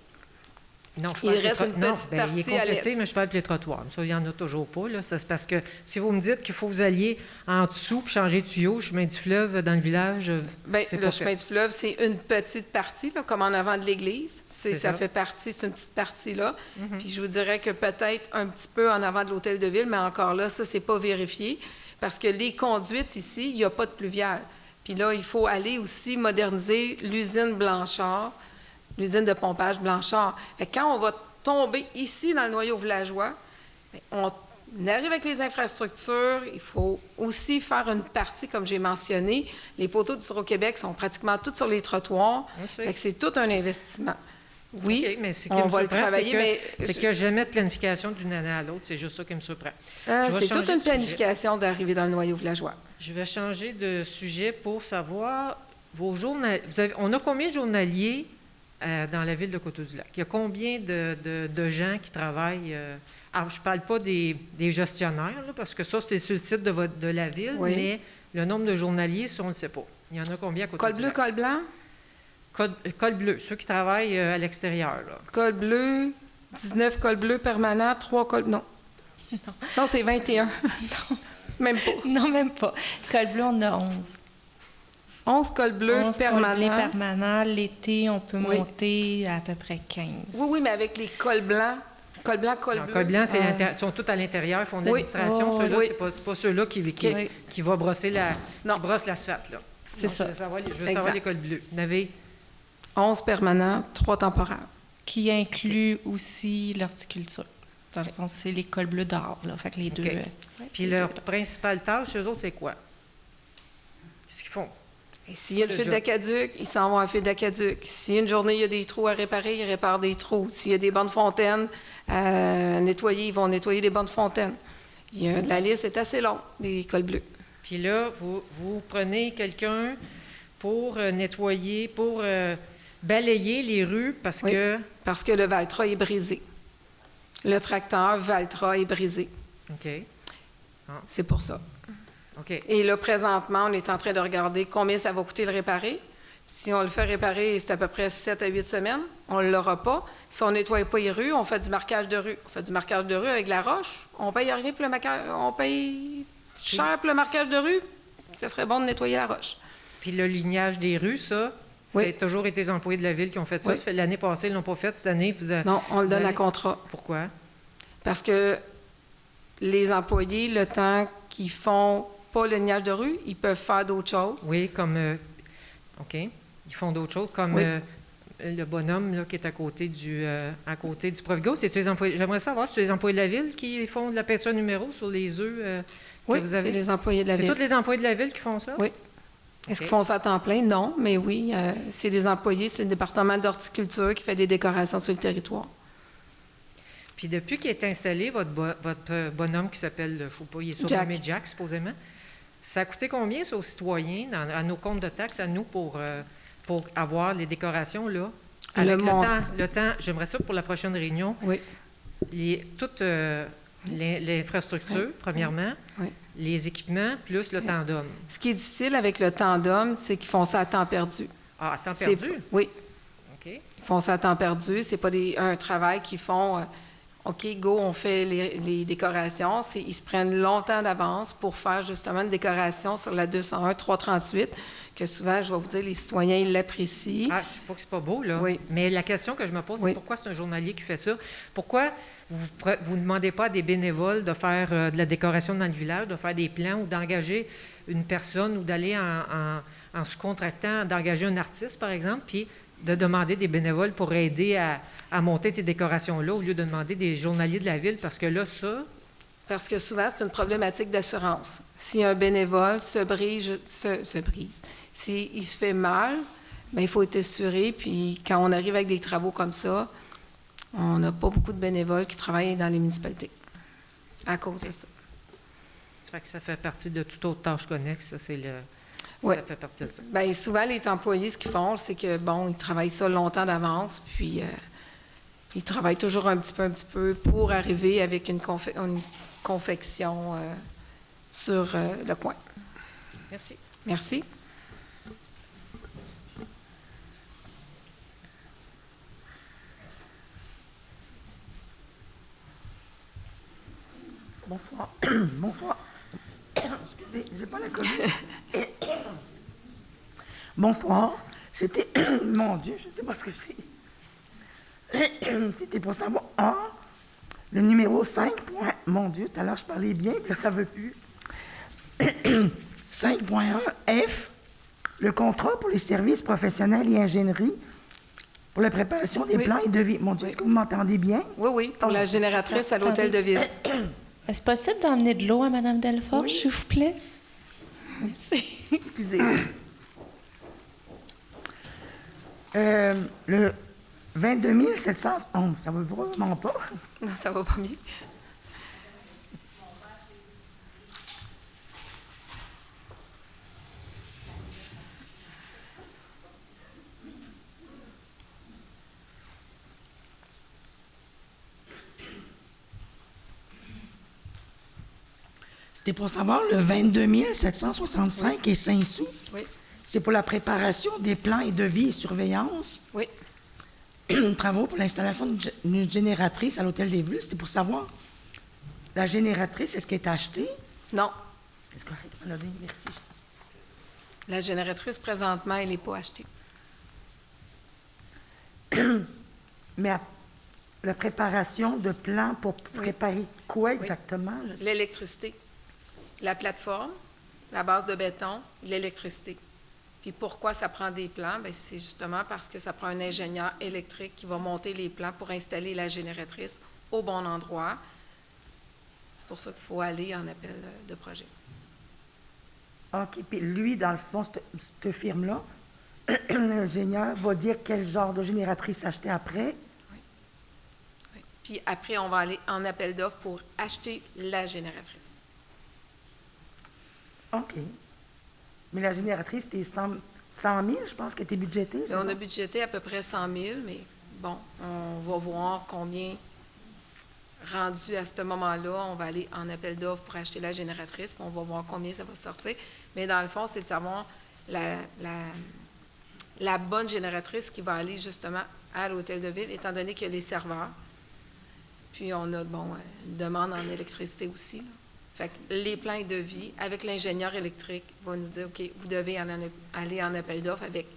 Non, il reste une petite partie il est complété, mais je parle des trottoirs. Ça, il n'y en a toujours pas. Là. Ça, c'est parce que si vous me dites qu'il faut que vous alliez en dessous pour changer de tuyau, le chemin du fleuve dans le village, le chemin du fleuve, c'est une petite partie, là, comme en avant de l'église. Ça fait partie, c'est une petite partie là. Puis je vous dirais que peut-être un petit peu en avant de l'hôtel de ville, mais encore là, ça, c'est pas vérifié. Parce que les conduites ici, il n'y a pas de pluvial. Puis là, il faut aller aussi moderniser l'usine Blanchard, l'usine de pompage Blanchard. Fait que quand on va tomber ici dans le noyau villageois, on arrive avec les infrastructures, il faut aussi faire une partie, comme j'ai mentionné. Les poteaux d'Hydro-Québec sont pratiquement tous sur les trottoirs. Fait que c'est tout un investissement. Oui, OK, mais on va le travailler, mais... C'est qu'il n'y a jamais de planification d'une année à l'autre. C'est juste ça qui me surprend. c'est toute une planification d'arriver dans le noyau villageois. Je vais changer de sujet pour savoir, on a combien de journaliers dans la ville de Coteau-du-Lac? Il y a combien de gens qui travaillent? Alors, je ne parle pas des gestionnaires, là, parce que ça, c'est sur le site de la ville, mais le nombre de journaliers, ça, on ne le sait pas. Il y en a combien à Coteau-du-Lac? Col bleu, col blanc? Col bleu, ceux qui travaillent à l'extérieur. Là. Col bleu, 19 cols bleus permanents, 3 cols... Non. Non, c'est 21. Non. Même pas. Non, même pas. Col bleu, on a 11. 11 cols bleus 11 permanents. Cols bleus permanents. L'été, on peut monter à peu près 15. Oui, mais avec les cols blancs, col blanc, col bleu. Col blanc, ils sont tous à l'intérieur, ils font de l'administration. Ceux-là, c'est pas ceux-là qui vont brosser qui brossent l'asphalte. Là. C'est ça. Je veux savoir les cols bleus. Vous en avez 11 permanents, 3 temporaires. Qui inclut aussi l'horticulture. Dans le fond, c'est les cols bleus d'or, là. Fait que les deux... Puis leur principale tâche, eux autres, c'est quoi? Qu'est-ce qu'ils font? Et s'il y a une fuite d'aqueduc, ils s'en vont à la fuite d'aqueduc. Si une journée, il y a des trous à réparer, ils réparent des trous. S'il y a des bancs de fontaine à nettoyer, ils vont nettoyer des bancs de fontaine. La liste est assez longue, des cols bleus. Puis là, vous prenez quelqu'un pour nettoyer, pour balayer les rues parce que... parce que le Valtra est brisé. Le tracteur Valtra est brisé. OK. Ah. C'est pour ça. OK. Et là, présentement, on est en train de regarder combien ça va coûter le réparer. Si on le fait réparer, c'est à peu près 7 à 8 semaines. On ne l'aura pas. Si on ne nettoie pas les rues, on fait du marquage de rue. On fait du marquage de rue avec la roche. On paye rien pour le marquage. On paye cher pour le marquage de rue. Ça serait bon de nettoyer la roche. Puis le lignage des rues, ça, c'est toujours été les employés de la ville qui ont fait ça. L'année passée, ils ne l'ont pas fait. Cette année, non, on le donne à contrat. Pourquoi? Parce que les employés, le temps qu'ils font pas le lignage de rue, ils peuvent faire d'autres choses. Oui, comme... OK. Ils font d'autres choses, comme le bonhomme là, qui est à côté du Provigo. C'est les employés... J'aimerais savoir si c'est les employés de la ville qui font de la peinture numéro sur les œufs que vous avez. C'est les employés de la ville. C'est tous les employés de la ville qui font ça? Oui. Est-ce qu'ils font ça à temps plein? Non, mais oui, c'est les employés, c'est le département d'horticulture qui fait des décorations sur le territoire. Puis depuis qu'il est installé, votre bonhomme qui s'appelle, je ne sais pas, il est surnommé Jack, supposément, ça a coûté combien, ça, aux citoyens, à nos comptes de taxes, à nous, pour avoir les décorations, là? Avec le temps, j'aimerais ça pour la prochaine réunion. Oui. Toute l'infrastructure, premièrement, les équipements, plus le tandem. Ce qui est difficile avec le tandem, c'est qu'ils font ça à temps perdu. Ah, à temps perdu? Oui. OK. Ils font ça à temps perdu. C'est pas un travail qu'ils font... OK, go, on fait les décorations. Ils se prennent longtemps d'avance pour faire justement une décoration sur la 201-338, que souvent, je vais vous dire, les citoyens, ils l'apprécient. Ah, je ne sais pas que c'est pas beau, là. Oui. Mais la question que je me pose, c'est pourquoi c'est un journalier qui fait ça? Pourquoi vous ne demandez pas à des bénévoles de faire de la décoration dans le village, de faire des plans ou d'engager une personne ou d'aller en sous-contractant, d'engager un artiste, par exemple, puis de demander des bénévoles pour aider à monter ces décorations-là au lieu de demander des journaliers de la ville, parce que là, ça... Parce que souvent, c'est une problématique d'assurance. Si un bénévole se brise, s'il se fait mal, bien, il faut être assuré, puis quand on arrive avec des travaux comme ça, on n'a pas beaucoup de bénévoles qui travaillent dans les municipalités à cause de ça. Ça fait partie de toute autre tâche connexe, ça, c'est le... Oui. Ça fait partie de ça. Bien, souvent, les employés, ce qu'ils font, c'est que, bon, ils travaillent ça longtemps d'avance, puis ils travaillent toujours un petit peu pour arriver avec une confection sur le coin. Merci. Merci. Bonsoir. Bonsoir. Excusez, j'ai pas la COVID. Bonsoir. C'était... Mon Dieu, je ne sais pas ce que c'est. C'était pour savoir... le numéro 5. Mon Dieu, tout à l'heure, je parlais bien, puis là, ça ne veut plus. 5.1F, le contrat pour les services professionnels et ingénierie pour la préparation des plans et devis. Mon Dieu, est-ce que vous m'entendez bien? Oui, oui, pour la génératrice à l'Hôtel de Ville. Est-ce possible d'emmener de l'eau à Mme Delforge, s'il vous plaît? Merci. Excusez. Le 22 711, ça va vraiment pas? Non, ça va pas bien. C'était pour savoir le 22 765 et 5 sous. Oui. C'est pour la préparation des plans et devis et surveillance. Oui. Travaux pour l'installation d'une génératrice à l'Hôtel des Villes. C'était pour savoir, la génératrice, est-ce qu'elle est achetée? Non. Est-ce correct? Merci. La génératrice, présentement, elle n'est pas achetée. Mais la préparation de plans pour préparer quoi exactement? L'électricité. La plateforme, la base de béton, l'électricité. Puis pourquoi ça prend des plans? Bien, c'est justement parce que ça prend un ingénieur électrique qui va monter les plans pour installer la génératrice au bon endroit. C'est pour ça qu'il faut aller en appel de projet. OK. Puis lui, dans le fond, cette firme-là, l'ingénieur va dire quel genre de génératrice acheter après. Oui. Oui. Puis après, on va aller en appel d'offres pour acheter la génératrice. OK. Mais la génératrice, c'était 100 000, je pense, qui était budgétée. On a budgété à peu près 100 000, mais bon, on va voir combien, rendu à ce moment-là, on va aller en appel d'offres pour acheter la génératrice, puis on va voir combien ça va sortir. Mais dans le fond, c'est de savoir la bonne génératrice qui va aller justement à l'Hôtel de Ville, étant donné qu'il y a les serveurs. Puis on a, bon, une demande en électricité aussi, là. Fait que les plans et devis, avec l'ingénieur électrique, va nous dire, OK, vous devez aller en appel d'offres avec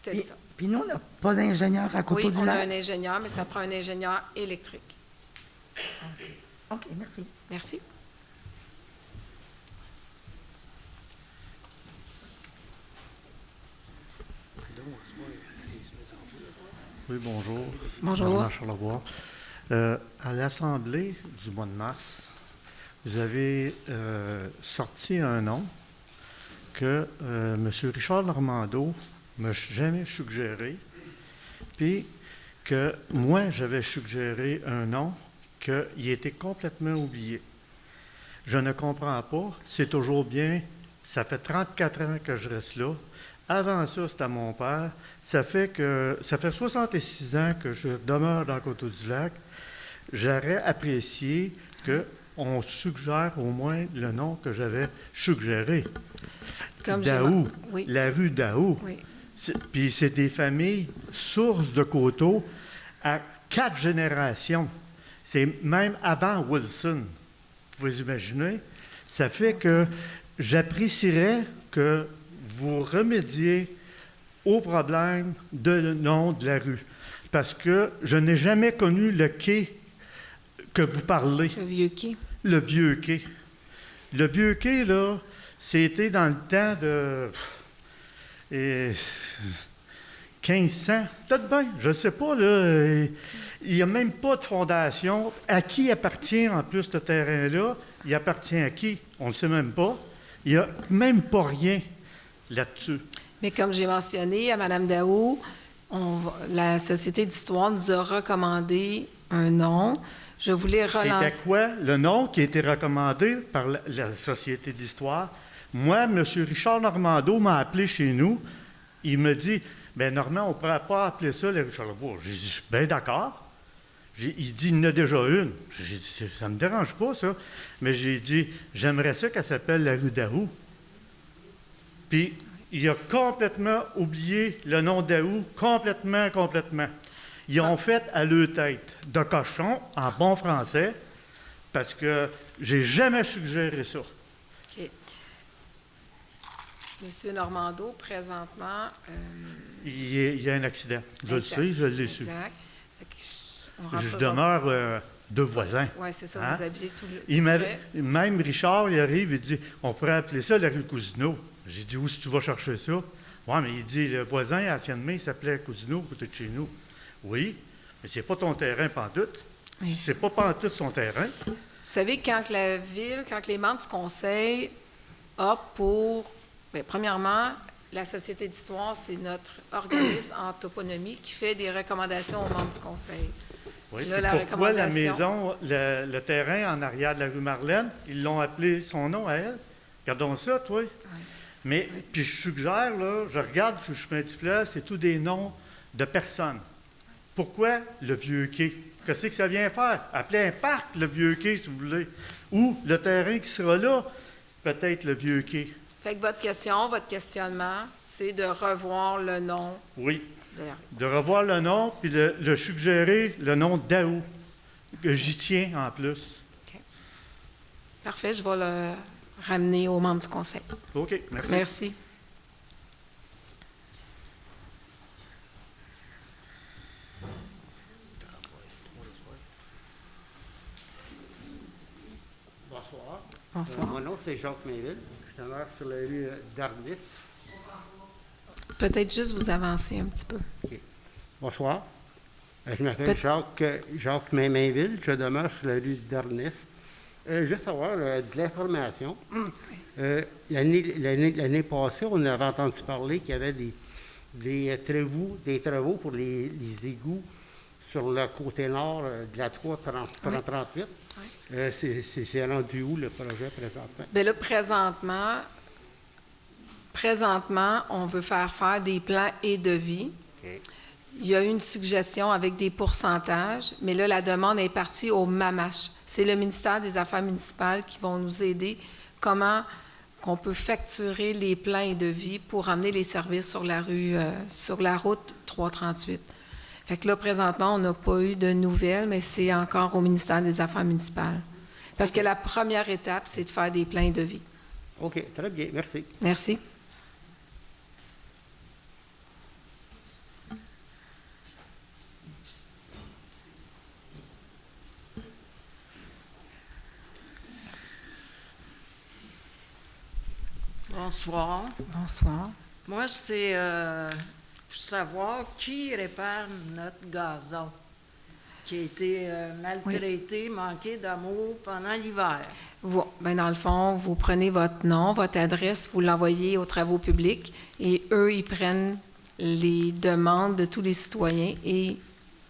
tel ça. Puis nous, on n'a pas d'ingénieur à côté du lac? Oui, on a un ingénieur, mais ça prend un ingénieur électrique. OK, merci. Merci. Oui, bonjour. Bonjour. Bernard Charlebois. À l'Assemblée du mois de mars, vous avez sorti un nom que M. Richard Normando m'a jamais suggéré, puis que moi, j'avais suggéré un nom qu'il était complètement oublié. Je ne comprends pas. C'est toujours bien. Ça fait 34 ans que je reste là. Avant ça, c'était mon père. Ça fait 66 ans que je demeure dans Coteau-du-Lac. J'aurais apprécié qu'on suggère au moins le nom que j'avais suggéré. Comme Daou, oui. La rue Daou. Oui. Puis c'est des familles sources de Coteau à 4 générations. C'est même avant Wilson. Vous imaginez? Ça fait que j'apprécierais que vous remédiez au problème de nom de la rue. Parce que je n'ai jamais connu le quai que vous parlez. Le vieux quai. Le vieux quai. Le vieux quai, là, c'était dans le temps de 1500. Peut-être bien, je ne sais pas, là. Il n'y a même pas de fondation. À qui appartient en plus ce terrain-là? Il appartient à qui? On ne sait même pas. Il n'y a même pas rien là-dessus. Mais comme j'ai mentionné à Mme Daou, la Société d'histoire nous a recommandé un nom. Je voulais relancer. C'était quoi le nom qui a été recommandé par la Société d'histoire? Moi, M. Richard Normando m'a appelé chez nous. Il me dit, bien, Normand, on ne pourrait pas appeler ça la rue Charlevoix. J'ai dit, bien d'accord. Il dit, il y en a déjà une. J'ai dit, ça ne me dérange pas, ça. Mais j'ai dit, j'aimerais ça qu'elle s'appelle la rue Daou. Puis, il a complètement oublié le nom Daou, complètement. Ils ont fait à leur tête de cochon, en bon français, parce que j'ai jamais suggéré ça. OK. Monsieur Normando, présentement... Il y a un accident. Je le sais, je l'ai su. Exact. Je demeure deux voisins. Oui, c'est ça, Hein? vous habitez tout le... Il tout m'avait- près. Même Richard, il arrive, il dit, on pourrait appeler ça la rue Cousineau. J'ai dit, où si tu vas chercher ça? Oui, mais il dit, le voisin, anciennement, il s'appelait Cousineau, côté de chez nous. Oui, mais c'est pas ton terrain pantoute. Oui. C'est pas pantoute son terrain. Vous savez, quand la ville, quand les membres du conseil optent pour... Bien, premièrement, la Société d'histoire, c'est notre organisme en toponymie qui fait des recommandations aux membres du conseil. Oui, Là, puis la pourquoi la recommandation- maison, le terrain en arrière de la rue Marlène, ils l'ont appelé son nom à elle? Regardons ça, toi. Mais, puis je suggère, là, je regarde sur le chemin du fleuve, c'est tous des noms de personnes. Pourquoi le vieux quai? Qu'est-ce que ça vient faire? Appelez un parc, le vieux quai, si vous voulez. Ou le terrain qui sera là, peut-être le vieux quai. Fait que votre question, votre questionnement, c'est de revoir le nom Oui. de la rue. De revoir le nom, puis de le suggérer, le nom d'Aou, que j'y tiens en plus. Parfait, je vais le ramener aux membres du conseil. OK, merci. Merci. Bonsoir. Bonsoir. Mon nom, c'est Jacques Mainville. Je demeure sur la rue d'Arnis. Peut-être juste vous avancer un petit peu. Bonsoir. Je m'appelle Jacques Mainville. Je demeure sur la rue d'Arnis. Juste savoir de l'information. L'année passée, on avait entendu parler qu'il y avait des travaux pour les égouts sur le côté nord de la 338. C'est rendu où le projet présentement? Bien là, présentement, on veut faire des plans et devis. Il y a eu une suggestion avec des pourcentages, mais là, la demande est partie au MAMACH. C'est le ministère des Affaires municipales qui vont nous aider comment qu'on peut facturer les plans et devis pour amener les services sur la rue, sur la route 338. Fait que là, présentement, on n'a pas eu de nouvelles, mais c'est encore au ministère des Affaires municipales. Parce que la première étape, c'est de faire des plans et devis. OK, très bien, merci. Merci. Bonsoir. Bonsoir. Moi, c'est savoir qui répare notre gazon qui a été maltraité, manqué d'amour pendant l'hiver. Bien, dans le fond, vous prenez votre nom, votre adresse, vous l'envoyez aux travaux publics et eux, ils prennent les demandes de tous les citoyens et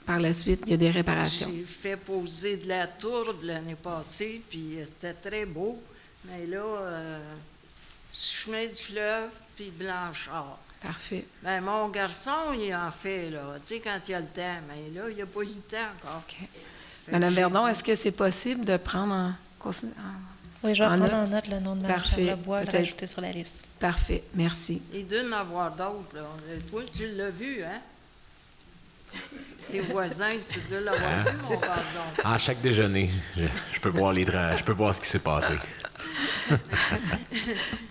par la suite, il y a des réparations. J'ai fait poser de la tourde l'année passée, puis c'était très beau. Mais là, chemin du fleuve, puis Blanchard. Parfait. Bien, mon garçon, il en fait, là, tu sais, quand il a le temps. Mais là, il n'a pas eu le temps encore. Madame Verdon, est-ce que c'est possible de prendre en Oui, je vais prendre en note le nom de Mme Parfait. Charlebois et le Peut-être. rajouter sur la liste. Parfait. Merci. Il doit en avoir d'autres, là. Toi, tu l'as vu, hein? Tes voisins, tu dois l'avoir vu, mon pardon. À chaque déjeuner, je peux voir je peux voir ce qui s'est passé.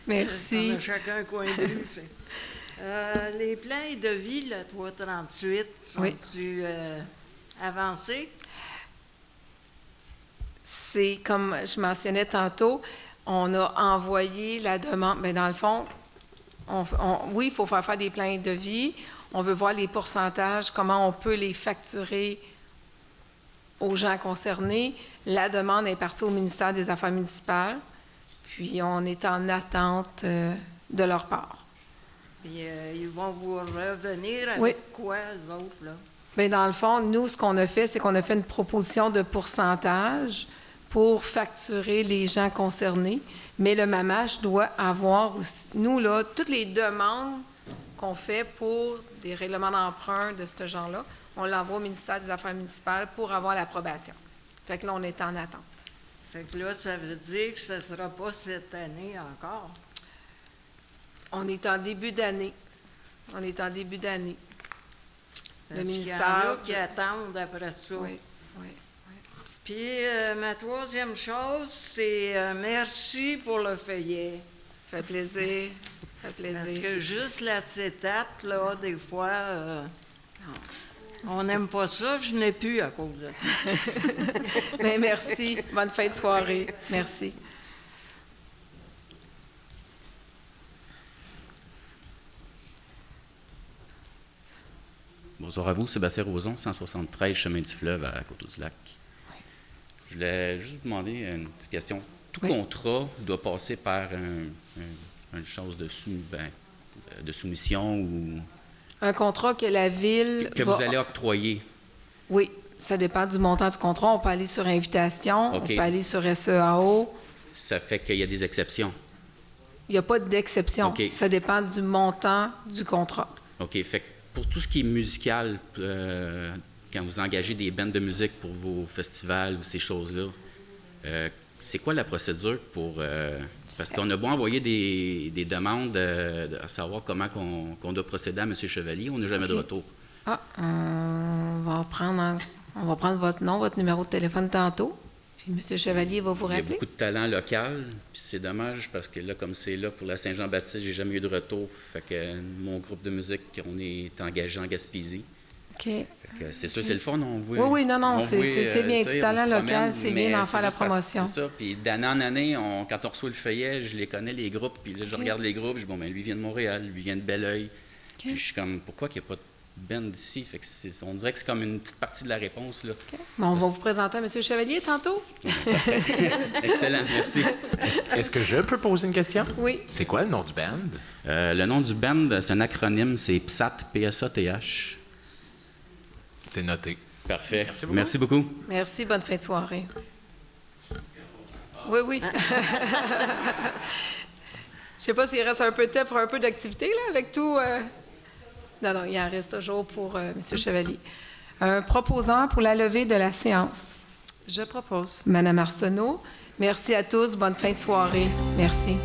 Merci. On a chacun un coin de vue. Les plans et devis, la 338, sont-tu avancés? C'est comme je mentionnais tantôt, on a envoyé la demande. Bien, dans le fond, oui, il faut faire des plans et devis. On veut voir les pourcentages, comment on peut les facturer aux gens concernés. La demande est partie au ministère des Affaires municipales, puis on est en attente de leur part. Puis ils vont vous revenir avec Oui. quoi, eux autres, là? Bien, dans le fond, nous, ce qu'on a fait, c'est qu'on a fait une proposition de pourcentage pour facturer les gens concernés. Mais le MAMACH doit avoir aussi, nous, là, toutes les demandes qu'on fait pour des règlements d'emprunt de ce genre-là, on l'envoie au ministère des Affaires municipales pour avoir l'approbation. Fait que là, on est en attente. Fait que là, ça veut dire que ça ne sera pas cette année encore. On est en début d'année. On est en début d'année. Parce Le qu'il y en ministère... a qui attendent après ça. Oui. Puis ma troisième chose, c'est merci pour le feuillet. Ça fait plaisir. Ça fait plaisir. Parce que juste l'acétate, là, des fois, On n'aime pas ça, je n'ai plus à cause de ça. Bien, merci. Bonne fin de soirée. Merci. Bonsoir à vous, Sébastien Roson, 173 Chemin du Fleuve à Coteau-du-Lac. Je voulais juste vous demander une petite question. Tout contrat doit passer par une chose de soumission ou... Un contrat que la Ville que vous allez octroyer. Oui, ça dépend du montant du contrat. On peut aller sur invitation, on peut aller sur SEAO. Ça fait qu'il y a des exceptions. Il n'y a pas d'exception. Ça dépend du montant du contrat. OK. Fait que pour tout ce qui est musical, quand vous engagez des bandes de musique pour vos festivals ou ces choses-là, c'est quoi la procédure pour... parce qu'on a beau envoyer des demandes à savoir comment qu'on doit procéder à M. Chevalier, on n'a jamais de retour. On va prendre votre nom, votre numéro de téléphone tantôt, puis M. Chevalier va vous rappeler. Il y a beaucoup de talent local, puis c'est dommage parce que là, comme c'est là pour la Saint-Jean-Baptiste, j'ai jamais eu de retour. Fait que mon groupe de musique, on est engagé en Gaspésie. OK. C'est sûr, c'est le fun, on voit. Oui, non, c'est bien. Du talent local, c'est bien d'en faire la promotion. C'est ça. Puis d'année en année, quand on reçoit le feuillet, je les connais, les groupes. Puis là, je regarde les groupes. Je dis, bon, ben lui vient de Montréal, lui vient de Belleuil. Puis je suis comme, pourquoi qu'il n'y a pas de band d'ici? Fait que on dirait que c'est comme une petite partie de la réponse, là. Bon, on va vous présenter à M. Chevalier tantôt. Excellent, merci. Est-ce que je peux poser une question? Oui. C'est quoi le nom du band? Le nom du band, c'est un acronyme, c'est PSAT, P-S-A-T-H. C'est noté. Parfait. Merci beaucoup. Merci, bonne fin de soirée. Oui. Je sais pas s'il reste un peu de temps pour un peu d'activité, là, avec tout... Non, il en reste toujours pour M. Chevalier. Un proposant pour la levée de la séance. Je propose. Madame Arsenault. Merci à tous. Bonne fin de soirée. Merci.